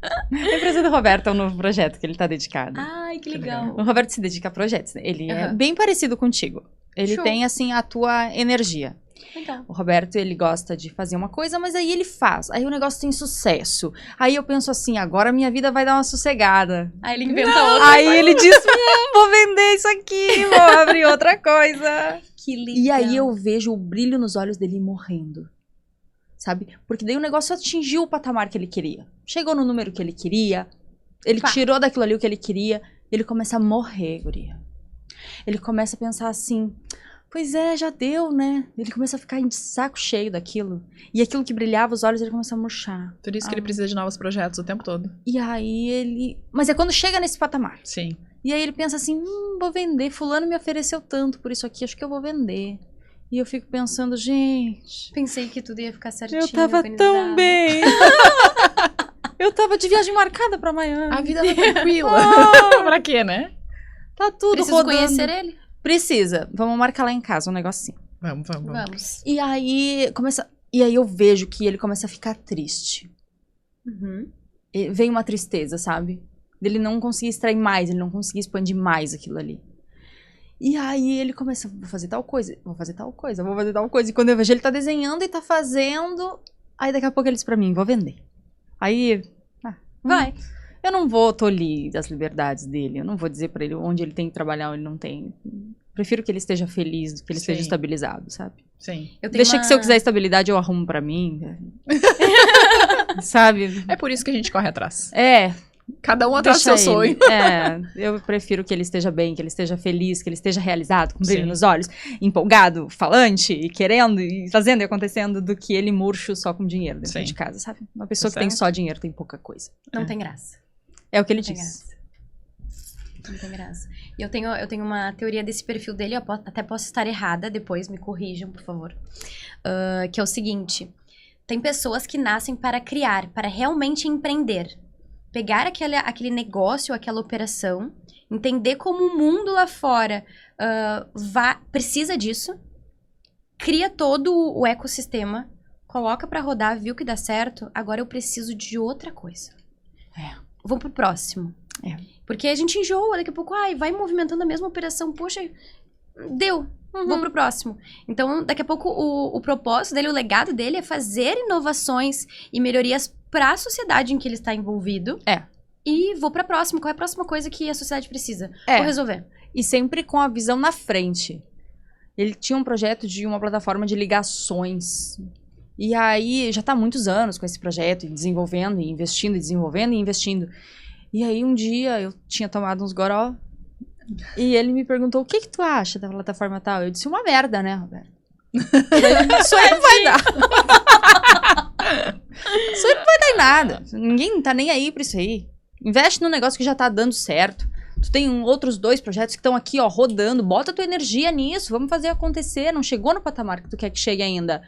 A empresa do Roberto é um novo projeto que ele tá dedicado. Ai, que legal. O Roberto se dedica a projetos, né? Ele é Aham. bem parecido contigo. Ele Show. tem, assim, a tua energia. Legal. O Roberto, ele gosta de fazer uma coisa, mas aí ele faz. Aí o negócio tem sucesso. Aí eu penso assim, agora minha vida vai dar uma sossegada. Aí ele inventa outra. Aí ele diz, vou vender isso aqui, vou abrir outra coisa. Que legal. E aí eu vejo o brilho nos olhos dele morrendo. Sabe? Porque daí o negócio atingiu o patamar que ele queria. Chegou no número que ele queria. Ele Pá. tirou daquilo ali o que ele queria. Ele começa a morrer, guria. Ele começa a pensar assim... Pois é, já deu, né? Ele começa a ficar de saco cheio daquilo. E aquilo que brilhava os olhos, ele começa a murchar. Por isso que ele precisa de novos projetos o tempo todo. E aí ele... Mas é quando chega nesse patamar. Sim. E aí ele pensa assim, vou vender. Fulano me ofereceu tanto por isso aqui, acho que eu vou vender. E eu fico pensando, gente... Pensei que tudo ia ficar certinho, Eu tava tão organizado. bem. Eu tava de viagem marcada pra amanhã. A vida tá tranquila. Pra quê, né? Tá tudo Preciso rodando. conhecer ele. Precisa. Vamos marcar lá em casa um negocinho. Vamos. Vamos. E aí eu vejo que ele começa a ficar triste. Uhum. E vem uma tristeza, sabe? Dele não conseguir extrair mais, ele não conseguir expandir mais aquilo ali. E aí ele começa, vou fazer tal coisa, vou fazer tal coisa, vou fazer tal coisa. E quando eu vejo, ele tá desenhando e tá fazendo. Aí daqui a pouco ele diz pra mim, vou vender. Aí, Vai. eu não vou tolir as liberdades dele. Eu não vou dizer pra ele onde ele tem que trabalhar ou ele não tem. Prefiro que ele esteja feliz do que ele Sim. esteja estabilizado, sabe? Sim. Eu tenho Deixa que se eu quiser estabilidade, eu arrumo pra mim. Sabe? É por isso que a gente corre atrás. É. Cada um atrás do seu Deixa sonho. ele. É, eu prefiro que ele esteja bem, que ele esteja feliz, que ele esteja realizado, com brilho Sim. nos olhos, empolgado, falante, e querendo, e fazendo e acontecendo, do que ele murcho só com dinheiro dentro Sim. de casa, sabe? Uma pessoa Tá que tem certo. só dinheiro tem pouca coisa. Não tem graça. É o que ele Não tem diz. graça. Não tem graça. E eu tenho uma teoria desse perfil dele, eu até posso estar errada, depois me corrijam, por favor. Que é o seguinte: tem pessoas que nascem para criar, para realmente empreender. Pegar aquele negócio, aquela operação, entender como o mundo lá fora precisa disso, cria todo o ecossistema, coloca para rodar, viu que dá certo, agora eu preciso de outra coisa. Vamos pro próximo. Porque a gente enjoa, daqui a pouco, vai movimentando a mesma operação, poxa, deu, vou pro próximo. Então, daqui a pouco, o propósito dele, o legado dele é fazer inovações e melhorias para a sociedade em que ele está envolvido. E vou pra próxima. Qual é a próxima coisa que a sociedade precisa? Vou resolver. E sempre com a visão na frente. Ele tinha um projeto de uma plataforma de ligações. E aí, já tá há muitos anos com esse projeto, e desenvolvendo, e investindo, e desenvolvendo, e investindo. E aí, um dia, eu tinha tomado uns goró, e ele me perguntou, o que tu acha da plataforma tal? Eu disse, uma merda, né, Roberto? Isso aí não vai dar. Isso aí não vai dar em nada. Ninguém tá nem aí pra isso aí. Investe num negócio que já tá dando certo. Tu tem outros 2 projetos que estão aqui, ó, rodando. Bota tua energia nisso. Vamos fazer acontecer. Não chegou no patamar que tu quer que chegue ainda.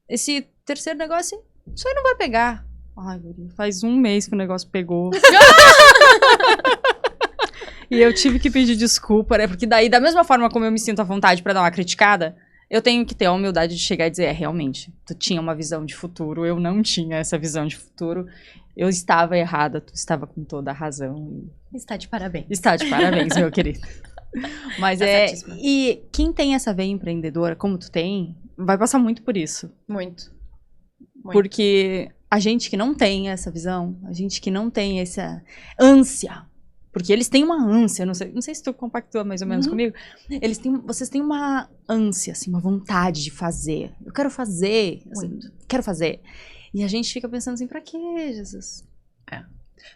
Esse terceiro negócio, isso aí não vai pegar. Ai, guri, faz 1 mês que o negócio pegou. E eu tive que pedir desculpa, né? Porque daí, da mesma forma como eu me sinto à vontade pra dar uma criticada, eu tenho que ter a humildade de chegar e dizer, realmente, tu tinha uma visão de futuro, eu não tinha essa visão de futuro. Eu estava errada, tu estava com toda a razão. Está de parabéns. Está de parabéns, meu querido. Mas Tá certíssima. E quem tem essa veia empreendedora, como tu tem, vai passar muito por isso. Muito. Porque a gente que não tem essa visão, a gente que não tem essa ânsia, porque eles têm uma ânsia, não sei se tu compactua mais ou menos comigo, vocês têm uma ânsia, assim, uma vontade de fazer. Eu quero fazer, assim, quero fazer. E a gente fica pensando assim, pra quê, Jesus?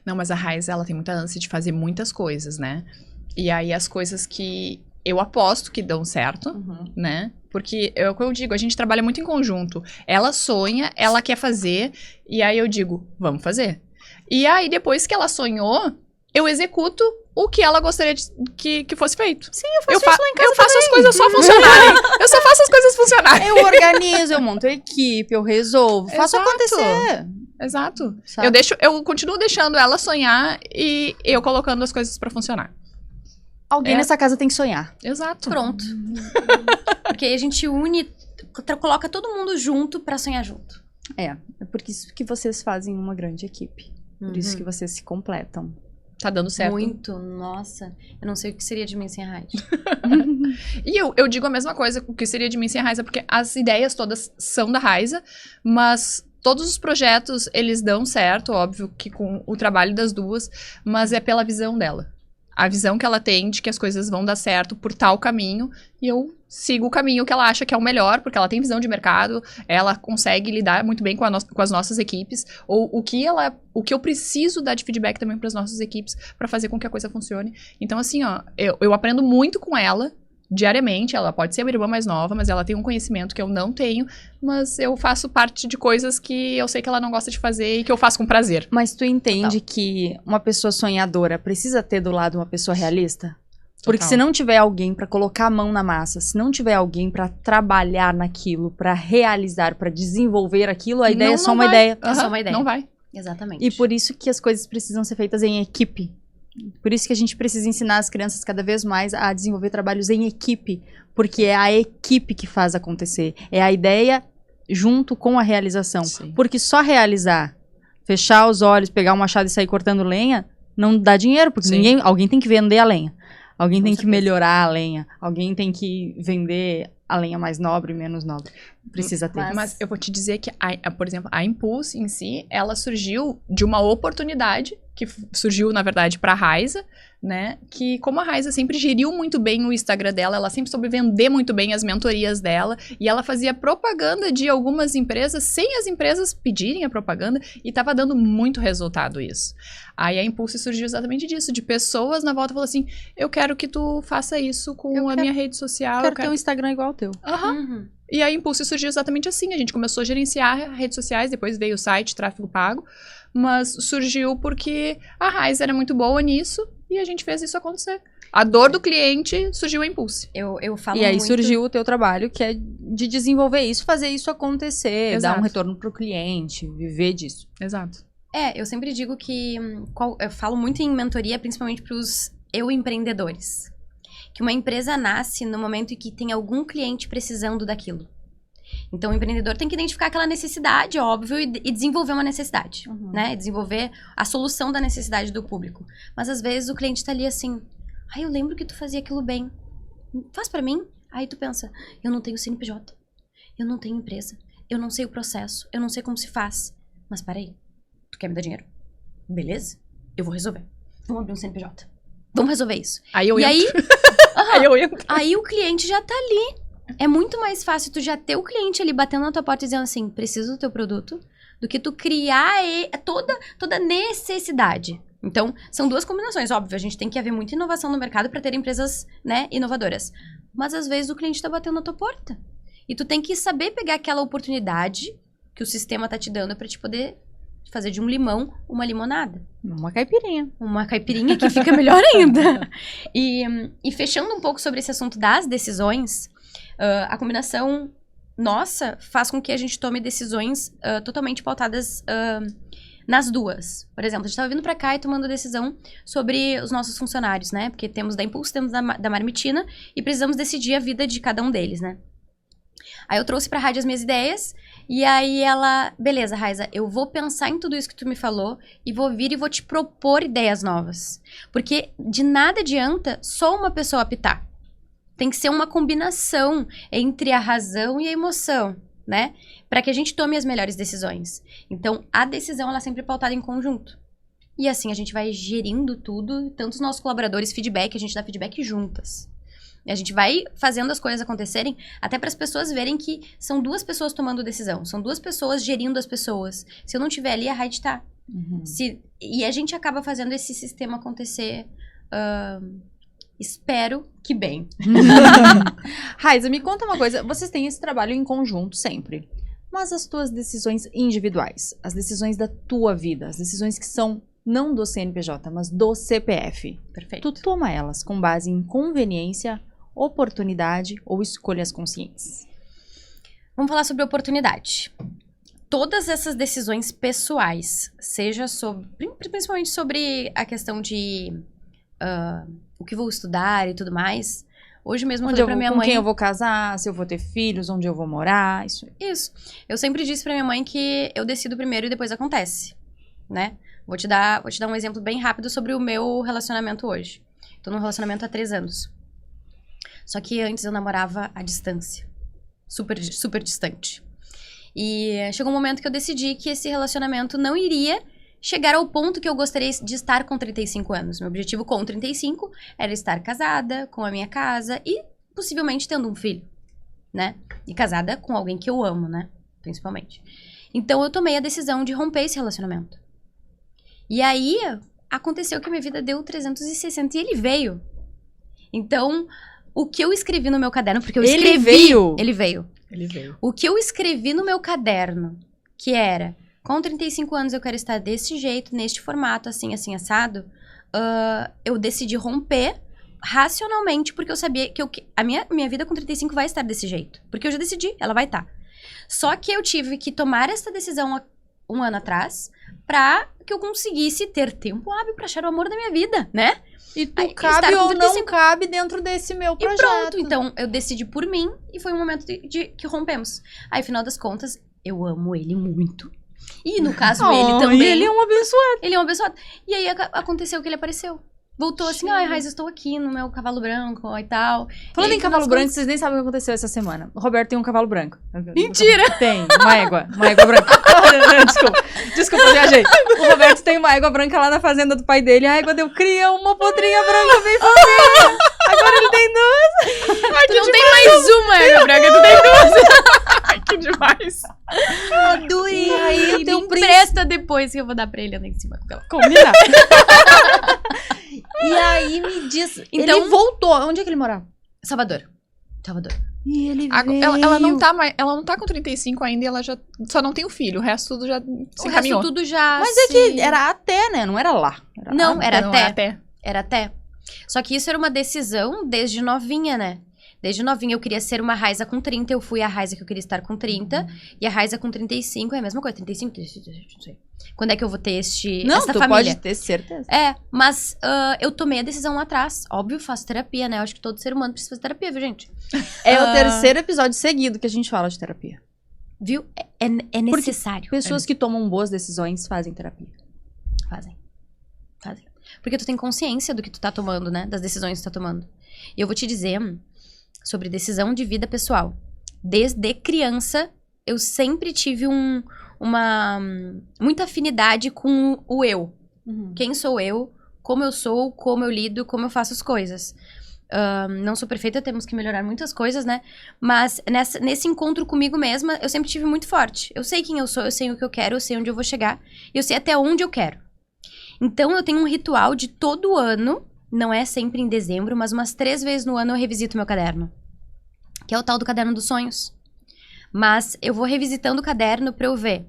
Não, mas a Raiza, ela tem muita ânsia de fazer muitas coisas, né? E aí as coisas que eu aposto que dão certo, né? Porque é o que eu digo, a gente trabalha muito em conjunto. Ela sonha, ela quer fazer, e aí eu digo, vamos fazer. E aí depois que ela sonhou, eu executo o que ela gostaria que fosse feito. Sim, eu faço isso lá em casa Eu faço as coisas só funcionarem. Eu só faço as coisas funcionarem. Eu organizo, eu monto a equipe, eu resolvo, faço Exato. acontecer. Exato. Sabe? Eu continuo deixando ela sonhar e eu colocando as coisas pra funcionar. Alguém nessa casa tem que sonhar. Exato. Pronto. Porque aí a gente une, coloca todo mundo junto pra sonhar junto. É por isso que vocês fazem uma grande equipe. Por isso que vocês se completam. Tá dando certo. Muito, nossa. Eu não sei o que seria de mim sem a Raid. E eu digo a mesma coisa, o que seria de mim sem a Raiza, porque as ideias todas são da Raiza, mas todos os projetos, eles dão certo, óbvio que com o trabalho das duas, mas é pela visão dela. A visão que ela tem de que as coisas vão dar certo por tal caminho, e eu sigo o caminho que ela acha que é o melhor, porque ela tem visão de mercado, ela consegue lidar muito bem com as nossas equipes, ou o que eu preciso dar de feedback também para as nossas equipes, para fazer com que a coisa funcione. Então, assim, ó, eu aprendo muito com ela, diariamente. Ela pode ser a minha irmã mais nova, mas ela tem um conhecimento que eu não tenho, mas eu faço parte de coisas que eu sei que ela não gosta de fazer e que eu faço com prazer. Mas tu entende que uma pessoa sonhadora precisa ter do lado uma pessoa realista? Porque Total. se não tiver alguém pra colocar a mão na massa, se não tiver alguém pra trabalhar naquilo, pra realizar, pra desenvolver aquilo, a ideia é só uma ideia. É só uma ideia. Não vai. Exatamente. E por isso que as coisas precisam ser feitas em equipe. Por isso que a gente precisa ensinar as crianças cada vez mais a desenvolver trabalhos em equipe. Porque é a equipe que faz acontecer. É a ideia junto com a realização. Sim. Porque só realizar, fechar os olhos, pegar um machado e sair cortando lenha, não dá dinheiro. Porque Sim. alguém tem que vender a lenha. Alguém Com tem que certeza. melhorar a lenha. Alguém tem que vender a lenha mais nobre e menos nobre. Precisa ter. Mas eu vou te dizer que, por exemplo, a Impulse em si, ela surgiu de uma oportunidade que surgiu, na verdade, para a Raiza, né? Que como a Raiza sempre geriu muito bem o Instagram dela, ela sempre soube vender muito bem as mentorias dela, e ela fazia propaganda de algumas empresas sem as empresas pedirem a propaganda, e tava dando muito resultado isso. Aí a Impulse surgiu exatamente disso, de pessoas na volta falando assim, eu quero que tu faça isso com a minha rede social. Quero ter um Instagram igual ao teu. Aham. Uhum. E a Impulse surgiu exatamente assim. A gente começou a gerenciar redes sociais, depois veio o site, tráfego pago. Mas surgiu porque a Raiza era muito boa nisso e a gente fez isso acontecer. A dor do cliente surgiu a Impulse. Eu falo E aí muito... surgiu o teu trabalho, que é de desenvolver isso, fazer isso acontecer, Exato. dar um retorno pro cliente, viver disso. Exato. Eu sempre digo que... eu falo muito em mentoria, principalmente pros empreendedores. Que uma empresa nasce no momento em que tem algum cliente precisando daquilo. Então, o empreendedor tem que identificar aquela necessidade, óbvio, e desenvolver uma necessidade, né? Desenvolver a solução da necessidade do público. Mas, às vezes, o cliente tá ali assim, eu lembro que tu fazia aquilo bem. Faz pra mim? Aí tu pensa, eu não tenho CNPJ, eu não tenho empresa, eu não sei o processo, eu não sei como se faz. Mas, peraí, tu quer me dar dinheiro? Beleza? Eu vou resolver. Vamos abrir um CNPJ. Vamos resolver isso. Aí eu E entro. aí... Aí eu entro. Aí o cliente já tá ali É muito mais fácil tu já ter o cliente ali batendo na tua porta e dizendo assim, preciso do teu produto, do que tu criar toda necessidade. Então, são duas combinações. Óbvio, a gente tem que haver muita inovação no mercado para ter empresas, né, inovadoras. Mas, às vezes, o cliente tá batendo na tua porta. E tu tem que saber pegar aquela oportunidade que o sistema tá te dando para te poder fazer de um limão uma limonada. Uma caipirinha. Uma caipirinha que fica melhor ainda. E fechando um pouco sobre esse assunto das decisões, a combinação nossa faz com que a gente tome decisões totalmente pautadas nas duas. Por exemplo, a gente estava vindo para cá e tomando decisão sobre os nossos funcionários, né? Porque temos da Impulso, temos da Marmitina e precisamos decidir a vida de cada um deles, né? Aí eu trouxe pra rádio as minhas ideias e aí ela... Beleza, Raiza, eu vou pensar em tudo isso que tu me falou e vou vir e vou te propor ideias novas. Porque de nada adianta só uma pessoa apitar. Tem que ser uma combinação entre a razão e a emoção, né? Para que a gente tome as melhores decisões. Então, a decisão, ela é sempre pautada em conjunto. E assim, a gente vai gerindo tudo, tanto os nossos colaboradores, feedback, a gente dá feedback juntas. E a gente vai fazendo as coisas acontecerem, até para as pessoas verem que são duas pessoas tomando decisão, são duas pessoas gerindo as pessoas. Se eu não estiver ali, a Raid tá. E a gente acaba fazendo esse sistema acontecer... Espero que bem. Raiza, me conta uma coisa. Vocês têm esse trabalho em conjunto sempre. Mas as tuas decisões individuais, as decisões da tua vida, as decisões que são não do CNPJ, mas do CPF. Perfeito. Tu toma elas com base em conveniência, oportunidade ou escolhas conscientes? Vamos falar sobre oportunidade. Todas essas decisões pessoais, seja sobre, principalmente sobre a questão de o que vou estudar e tudo mais. Hoje mesmo eu falei pra minha mãe... Com quem eu vou casar, se eu vou ter filhos, onde eu vou morar, isso. Isso. Eu sempre disse pra minha mãe que eu decido primeiro e depois acontece, né? Vou te dar um exemplo bem rápido sobre o meu relacionamento hoje. Tô num relacionamento há 3 anos. Só que antes eu namorava à distância. Super, super distante. E chegou um momento que eu decidi que esse relacionamento não iria chegar ao ponto que eu gostaria de estar com 35 anos. Meu objetivo com 35 era estar casada, com a minha casa e possivelmente tendo um filho, né? E casada com alguém que eu amo, né? Principalmente. Então eu tomei a decisão de romper esse relacionamento. E aí aconteceu que minha vida deu 360 e ele veio. Então, o que eu escrevi no meu caderno, porque eu escrevi... Ele veio. O que eu escrevi no meu caderno, que era... Com 35 anos eu quero estar desse jeito, neste formato, assim, assim, assado. Eu decidi romper racionalmente, porque eu sabia que a minha vida com 35 vai estar desse jeito. Porque eu já decidi, ela vai estar. Só que eu tive que tomar essa decisão um ano atrás, pra que eu conseguisse ter tempo hábil pra achar o amor da minha vida, né? E tu cabe ou não cabe dentro desse meu projeto. E pronto, então eu decidi por mim e foi um momento que rompemos. Aí, final das contas, eu amo ele muito. E no caso, ele também. Ele é um abençoado. Ele é um abençoado. E aí aconteceu que ele apareceu. Voltou assim, ai, Raiz, estou aqui no meu cavalo branco e tal. Falando em cavalo branco, vocês nem sabem o que aconteceu essa semana. O Roberto tem um cavalo branco. Mentira! Tem, uma égua branca. Desculpa, viajei. O Roberto tem uma égua branca lá na fazenda do pai dele. A égua deu cria, uma potrinha branca bem fofinha. Agora ele tem 2. Ai, tu não tem mais uma égua branca, tu tem 2. Ai, que demais. Adorei. Aí, me empresta depois que eu vou dar pra ele lá em cima. Combina. E aí me diz, então, ele voltou. Onde é que ele morava? Salvador. E ele veio. Ela não tá com 35 ainda e ela já só não tem o filho. O resto tudo já se encaminhou. O resto tudo já Mas é que era até, né? Não era lá. Era até. Só que isso era uma decisão desde novinha, né? Desde novinha eu queria ser uma Raiza com 30, eu fui a Raiza que eu queria estar com 30, e a Raiza com 35 é a mesma coisa, 35, não sei. Quando é que eu vou ter esta família? Pode ter certeza. Mas eu tomei a decisão lá atrás. Óbvio, faço terapia, né? Eu acho que todo ser humano precisa fazer terapia, viu, gente? É o 3º episódio seguido que a gente fala de terapia. Viu? É necessário. Porque pessoas que tomam boas decisões fazem terapia. Fazem. Porque tu tem consciência do que tu tá tomando, né? Das decisões que tu tá tomando. E eu vou te dizer sobre decisão de vida pessoal. Desde criança, eu sempre tive muita afinidade com o eu. Quem sou eu, como eu sou, como eu lido, como eu faço as coisas. Não sou perfeita, temos que melhorar muitas coisas, né? Mas nesse encontro comigo mesma, eu sempre tive muito forte. Eu sei quem eu sou, eu sei o que eu quero, eu sei onde eu vou chegar. E eu sei até onde eu quero. Então, eu tenho um ritual de todo ano, não é sempre em dezembro, mas umas 3 vezes no ano eu revisito meu caderno. Que é o tal do caderno dos sonhos. Mas eu vou revisitando o caderno pra eu ver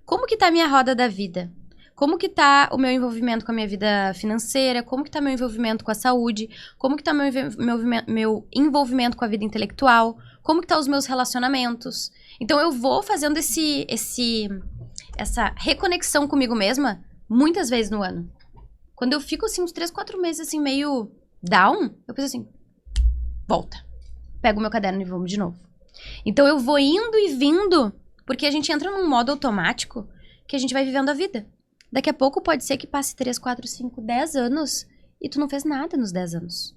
como que tá a minha roda da vida. Como que tá o meu envolvimento com a minha vida financeira, como que tá meu envolvimento com a saúde, como que tá meu envolvimento com a vida intelectual, como que tá os meus relacionamentos. Então eu vou fazendo essa reconexão comigo mesma muitas vezes no ano. Quando eu fico assim uns 3, 4 meses assim meio down, eu penso assim, volta. Pego o meu caderno e vamos de novo. Então eu vou indo e vindo, porque a gente entra num modo automático que a gente vai vivendo a vida. Daqui a pouco pode ser que passe 3, 4, 5, 10 anos e tu não fez nada nos 10 anos.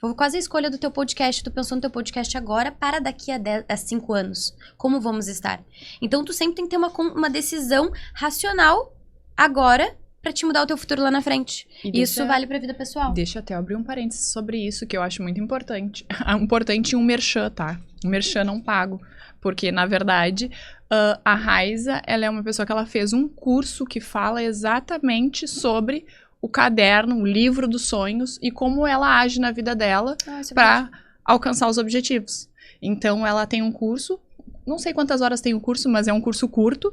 Foi quase a escolha do teu podcast, tu pensou no teu podcast agora para daqui a 5 anos. Como vamos estar? Então tu sempre tem que ter uma decisão racional agora pra te mudar o teu futuro lá na frente. E isso vale pra vida pessoal. Deixa eu até abrir um parênteses sobre isso, que eu acho muito importante. Importante um merchan, tá? Um merchan não pago. Porque, na verdade, a Raiza, ela é uma pessoa que ela fez um curso que fala exatamente sobre o caderno, o livro dos sonhos e como ela age na vida dela para alcançar os objetivos. Então, ela tem um curso, não sei quantas horas tem o curso, mas é um curso curto,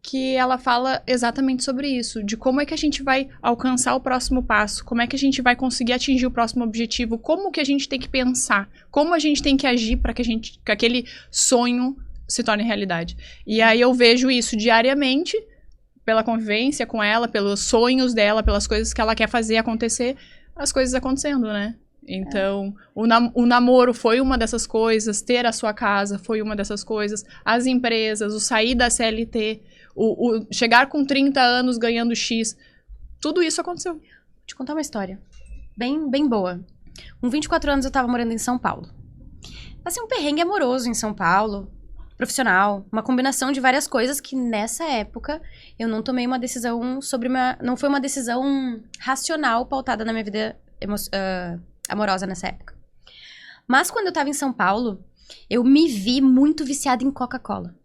que ela fala exatamente sobre isso, de como é que a gente vai alcançar o próximo passo, como é que a gente vai conseguir atingir o próximo objetivo, como que a gente tem que pensar, como a gente tem que agir para que aquele sonho se torne realidade. E aí eu vejo isso diariamente, pela convivência com ela, pelos sonhos dela, pelas coisas que ela quer fazer acontecer, as coisas acontecendo, né? Então, o namoro foi uma dessas coisas, ter a sua casa foi uma dessas coisas, as empresas, o sair da CLT, o chegar com 30 anos ganhando X, tudo isso aconteceu. Vou te contar uma história bem boa. Com 24 anos eu tava morando em São Paulo. Passei um perrengue amoroso em São Paulo, profissional, uma combinação de várias coisas que nessa época eu não tomei uma decisão não foi uma decisão racional pautada na minha vida amorosa nessa época. Mas quando eu tava em São Paulo, eu me vi muito viciada em Coca-Cola.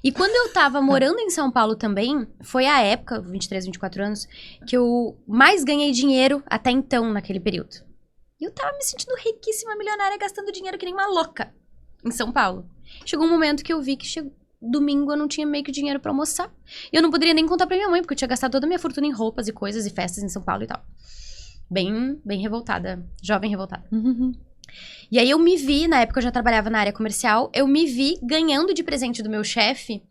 E quando eu tava morando em São Paulo também, foi a época, 23, 24 anos, que eu mais ganhei dinheiro até então, naquele período. E eu tava me sentindo riquíssima, milionária, gastando dinheiro que nem uma louca em São Paulo. Chegou um momento que eu vi que domingo eu não tinha meio que dinheiro pra almoçar. E eu não poderia nem contar pra minha mãe, porque eu tinha gastado toda a minha fortuna em roupas e coisas e festas em São Paulo e tal. Bem revoltada, jovem revoltada. E aí eu me vi, na época eu já trabalhava na área comercial, eu me vi ganhando de presente do meu chefe,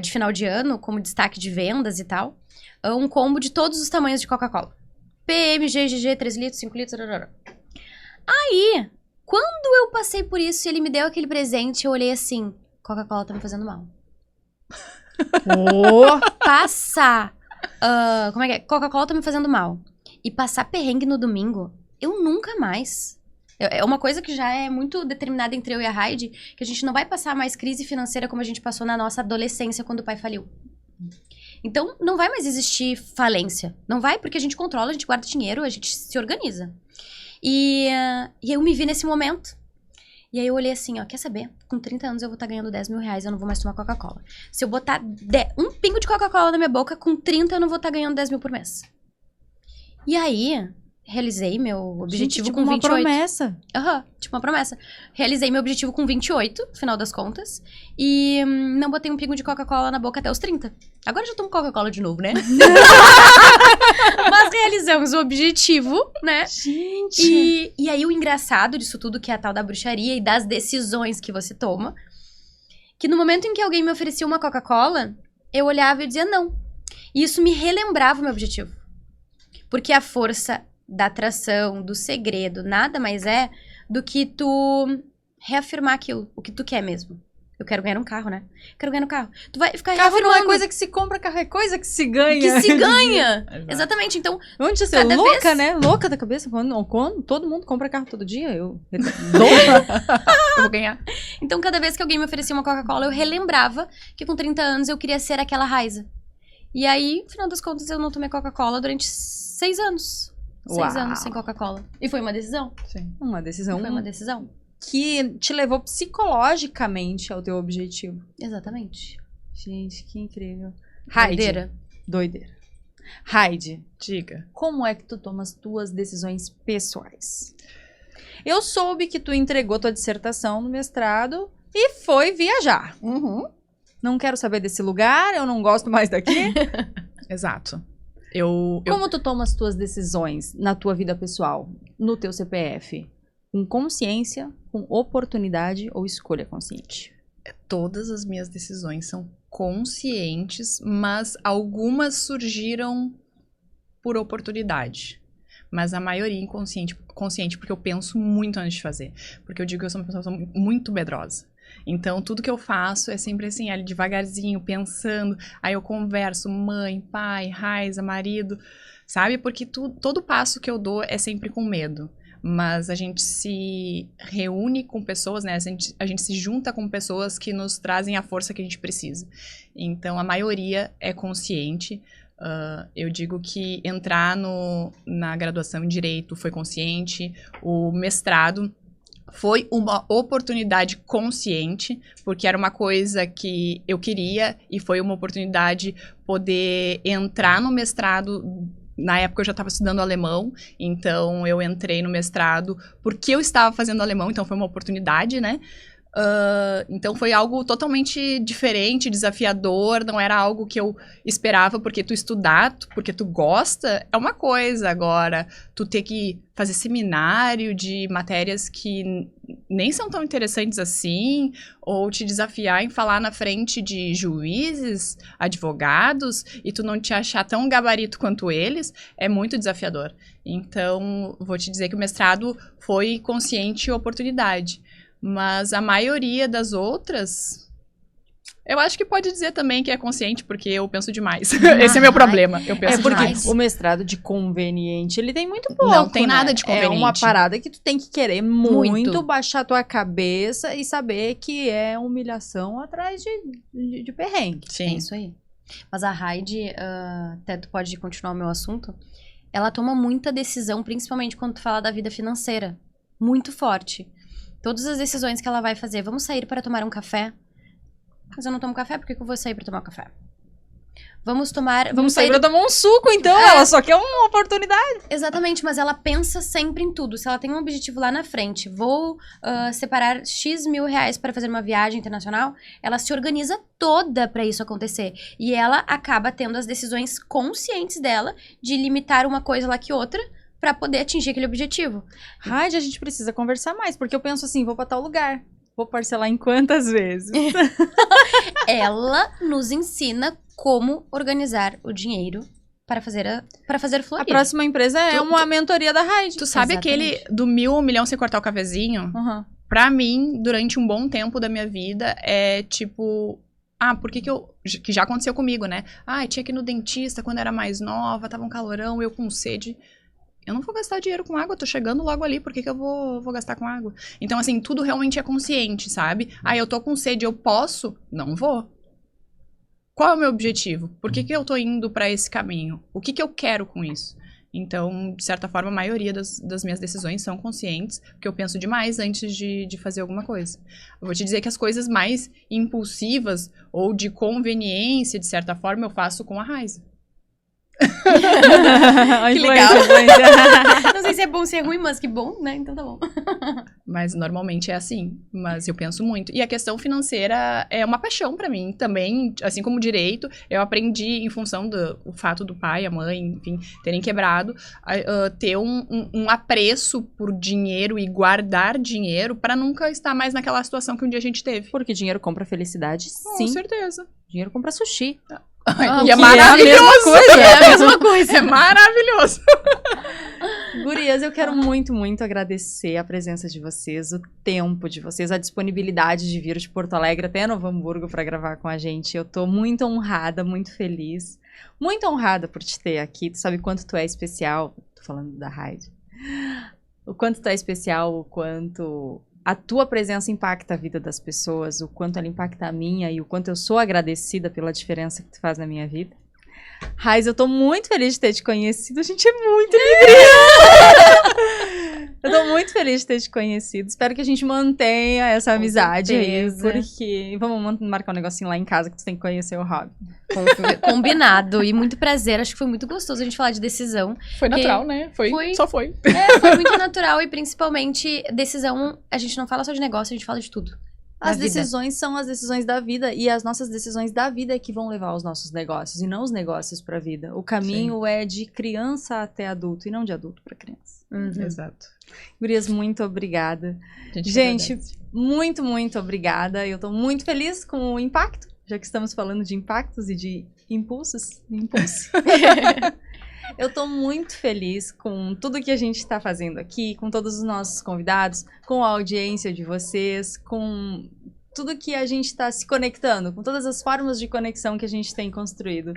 de final de ano, como destaque de vendas e tal, um combo de todos os tamanhos de Coca-Cola. PM, GGG, 3 litros, 5 litros, Aí, quando eu passei por isso e ele me deu aquele presente, eu olhei assim, Coca-Cola tá me fazendo mal. Passar, como é que é? Coca-Cola tá me fazendo mal. E passar perrengue no domingo, eu nunca mais. É uma coisa que já é muito determinada entre eu e a Heidi, que a gente não vai passar mais crise financeira como a gente passou na nossa adolescência quando o pai faliu. Então, não vai mais existir falência. Não vai, porque a gente controla, a gente guarda dinheiro, a gente se organiza. E eu me vi nesse momento. E aí eu olhei assim, ó, quer saber? Com 30 anos eu vou estar ganhando 10 mil reais, eu não vou mais tomar Coca-Cola. Se eu botar um pingo de Coca-Cola na minha boca, com 30 eu não vou estar ganhando 10 mil por mês. E aí, realizei meu objetivo tipo com 28. Uma promessa. Tipo uma promessa. Realizei meu objetivo com 28, no final das contas. E não botei um pingo de Coca-Cola na boca até os 30. Agora eu já tomo Coca-Cola de novo, né? Mas realizamos o objetivo, né? Gente! E aí o engraçado disso tudo, que é a tal da bruxaria e das decisões que você toma, que no momento em que alguém me oferecia uma Coca-Cola, eu olhava e dizia não. E isso me relembrava o meu objetivo. Porque a força da atração, do segredo, nada mais é do que tu reafirmar aquilo, o que tu quer mesmo. Eu quero ganhar um carro, né? Quero ganhar um carro. Tu vai ficar Carro reafirmando. não é coisa que se compra, carro é coisa que se ganha. Que se ganha! Exatamente, então... Onde você é louca, né? Louca da cabeça. Quando todo mundo compra carro todo dia, eu vou ganhar. Então, cada vez que alguém me oferecia uma Coca-Cola, eu relembrava que com 30 anos eu queria ser aquela Raiza. E aí, no final das contas, eu não tomei Coca-Cola durante 6 anos. 6 Uau. anos sem Coca-Cola. E foi uma decisão. Sim. Uma decisão Foi uma decisão. que te levou psicologicamente ao teu objetivo. Exatamente. Gente, que incrível. Heidi. Doideira. Doideira. Heidi, Diga. como é que tu toma as tuas decisões pessoais? Eu soube que tu entregou tua dissertação no mestrado e foi viajar. Não quero saber desse lugar, eu não gosto mais daqui. Exato. Eu Como tu toma as tuas decisões na tua vida pessoal, no teu CPF? Com consciência, com oportunidade ou escolha consciente? todas as minhas decisões são conscientes, mas algumas surgiram por oportunidade. Mas a maioria consciente, porque eu penso muito antes de fazer. Porque eu digo que eu sou uma pessoa muito medrosa. Então, tudo que eu faço é sempre assim, ali devagarzinho, pensando. Aí eu converso, mãe, pai, Raiza, marido, sabe? Porque todo passo que eu dou é sempre com medo. Mas a gente se reúne com pessoas, né? A gente se junta com pessoas que nos trazem a força que a gente precisa. Então, a maioria é consciente. Eu digo que entrar na graduação em Direito foi consciente. O mestrado foi uma oportunidade consciente, porque era uma coisa que eu queria e foi uma oportunidade poder entrar no mestrado. Na época eu já estava estudando alemão, então eu entrei no mestrado porque eu estava fazendo alemão, então foi uma oportunidade, né? Então foi algo totalmente diferente, desafiador, não era algo que eu esperava, porque tu estudar, porque tu gosta, é uma coisa. Agora, tu ter que fazer seminário de matérias que nem são tão interessantes assim, ou te desafiar em falar na frente de juízes, advogados, e tu não te achar tão gabarito quanto eles, é muito desafiador. Então, vou te dizer que o mestrado foi consciente e oportunidade. Mas a maioria das outras, eu acho que pode dizer também que é consciente, porque eu penso demais. Esse é meu problema, eu penso porque demais. o mestrado de conveniente, ele tem muito pouco, Não tem né? nada de conveniente. É uma parada que tu tem que querer muito, Muito. baixar tua cabeça e saber que é humilhação atrás de perrengue. É Sim. isso aí. Mas a Heidi, até tu pode continuar o meu assunto, ela toma muita decisão, principalmente quando tu fala da vida financeira. Muito forte. Todas as decisões que ela vai fazer. Vamos sair para tomar um café? Mas eu não tomo café, por que eu vou sair para tomar um café? Vamos sair pra tomar um suco, então. Ela só quer uma oportunidade. Exatamente, mas ela pensa sempre em tudo. Se ela tem um objetivo lá na frente, vou separar X mil reais para fazer uma viagem internacional, ela se organiza toda para isso acontecer. E ela acaba tendo as decisões conscientes dela de limitar uma coisa lá que outra, pra poder atingir aquele objetivo. Raid, a gente precisa conversar mais, porque eu penso assim, vou pra tal lugar. Vou parcelar em quantas vezes? Ela nos ensina como organizar o dinheiro para fazer A fluir. próxima empresa é uma mentoria da Raid. Tu sabe Exatamente. aquele do 1.000 a 1 milhão sem cortar o cafezinho? Uhum. Pra mim, durante um bom tempo da minha vida, é tipo... por que que já aconteceu comigo, né? Tinha que ir no dentista quando era mais nova, tava um calorão, eu com sede... Eu não vou gastar dinheiro com água, eu tô chegando logo ali, por que eu vou gastar com água? Então, assim, tudo realmente é consciente, sabe? Eu tô com sede, eu posso? Não vou. Qual é o meu objetivo? Por que eu tô indo pra esse caminho? O que eu quero com isso? Então, de certa forma, a maioria das minhas decisões são conscientes, porque eu penso demais antes de fazer alguma coisa. Eu vou te dizer que as coisas mais impulsivas ou de conveniência, de certa forma, eu faço com a Raiza. Que legal. Não sei se é bom ou se é ruim, mas que bom, né? Então tá bom. Mas normalmente é assim. Mas eu penso muito. E a questão financeira é uma paixão pra mim também. Assim como direito, eu aprendi em função do fato do pai, a mãe, enfim, terem quebrado, ter um apreço por dinheiro e guardar dinheiro pra nunca estar mais naquela situação que um dia a gente teve. Porque dinheiro compra felicidade, Com sim. certeza. Dinheiro compra sushi. E é que maravilhoso. É a mesma coisa. É maravilhoso. Gurias, eu quero muito, muito agradecer a presença de vocês, o tempo de vocês, a disponibilidade de vir de Porto Alegre até Novo Hamburgo para gravar com a gente. Eu tô muito honrada, muito feliz. Muito honrada por te ter aqui. Tu sabe quanto tu é especial. Tô falando da Heidi. O quanto tu é especial, o quanto a tua presença impacta a vida das pessoas, o quanto ela impacta a minha e o quanto eu sou agradecida pela diferença que tu faz na minha vida. Raiz, eu tô muito feliz de ter te conhecido. A gente é muito Eu tô muito feliz de ter te conhecido. Espero que a gente mantenha essa amizade aí, porque vamos marcar um negocinho lá em casa que tu tem que conhecer o Rob. Combinado. E muito prazer. Acho que foi muito gostoso a gente falar de decisão. Foi natural, né? Só foi. Foi muito natural e principalmente decisão. A gente não fala só de negócio, a gente fala de tudo. As decisões são as decisões da vida e as nossas decisões da vida é que vão levar os nossos negócios e não os negócios para a vida. O caminho é de criança até adulto e não de adulto para criança. Exato. Gurias, muito obrigada. Gente, muito, muito obrigada. Eu tô muito feliz com o impacto, já que estamos falando de impactos e de impulsos. Eu tô muito feliz com tudo que a gente está fazendo aqui, com todos os nossos convidados, com a audiência de vocês, com tudo que a gente está se conectando, com todas as formas de conexão que a gente tem construído.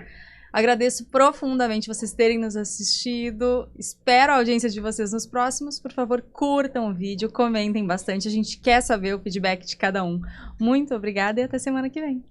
Agradeço profundamente vocês terem nos assistido. Espero a audiência de vocês nos próximos. Por favor, curtam o vídeo, comentem bastante. A gente quer saber o feedback de cada um. Muito obrigada e até semana que vem.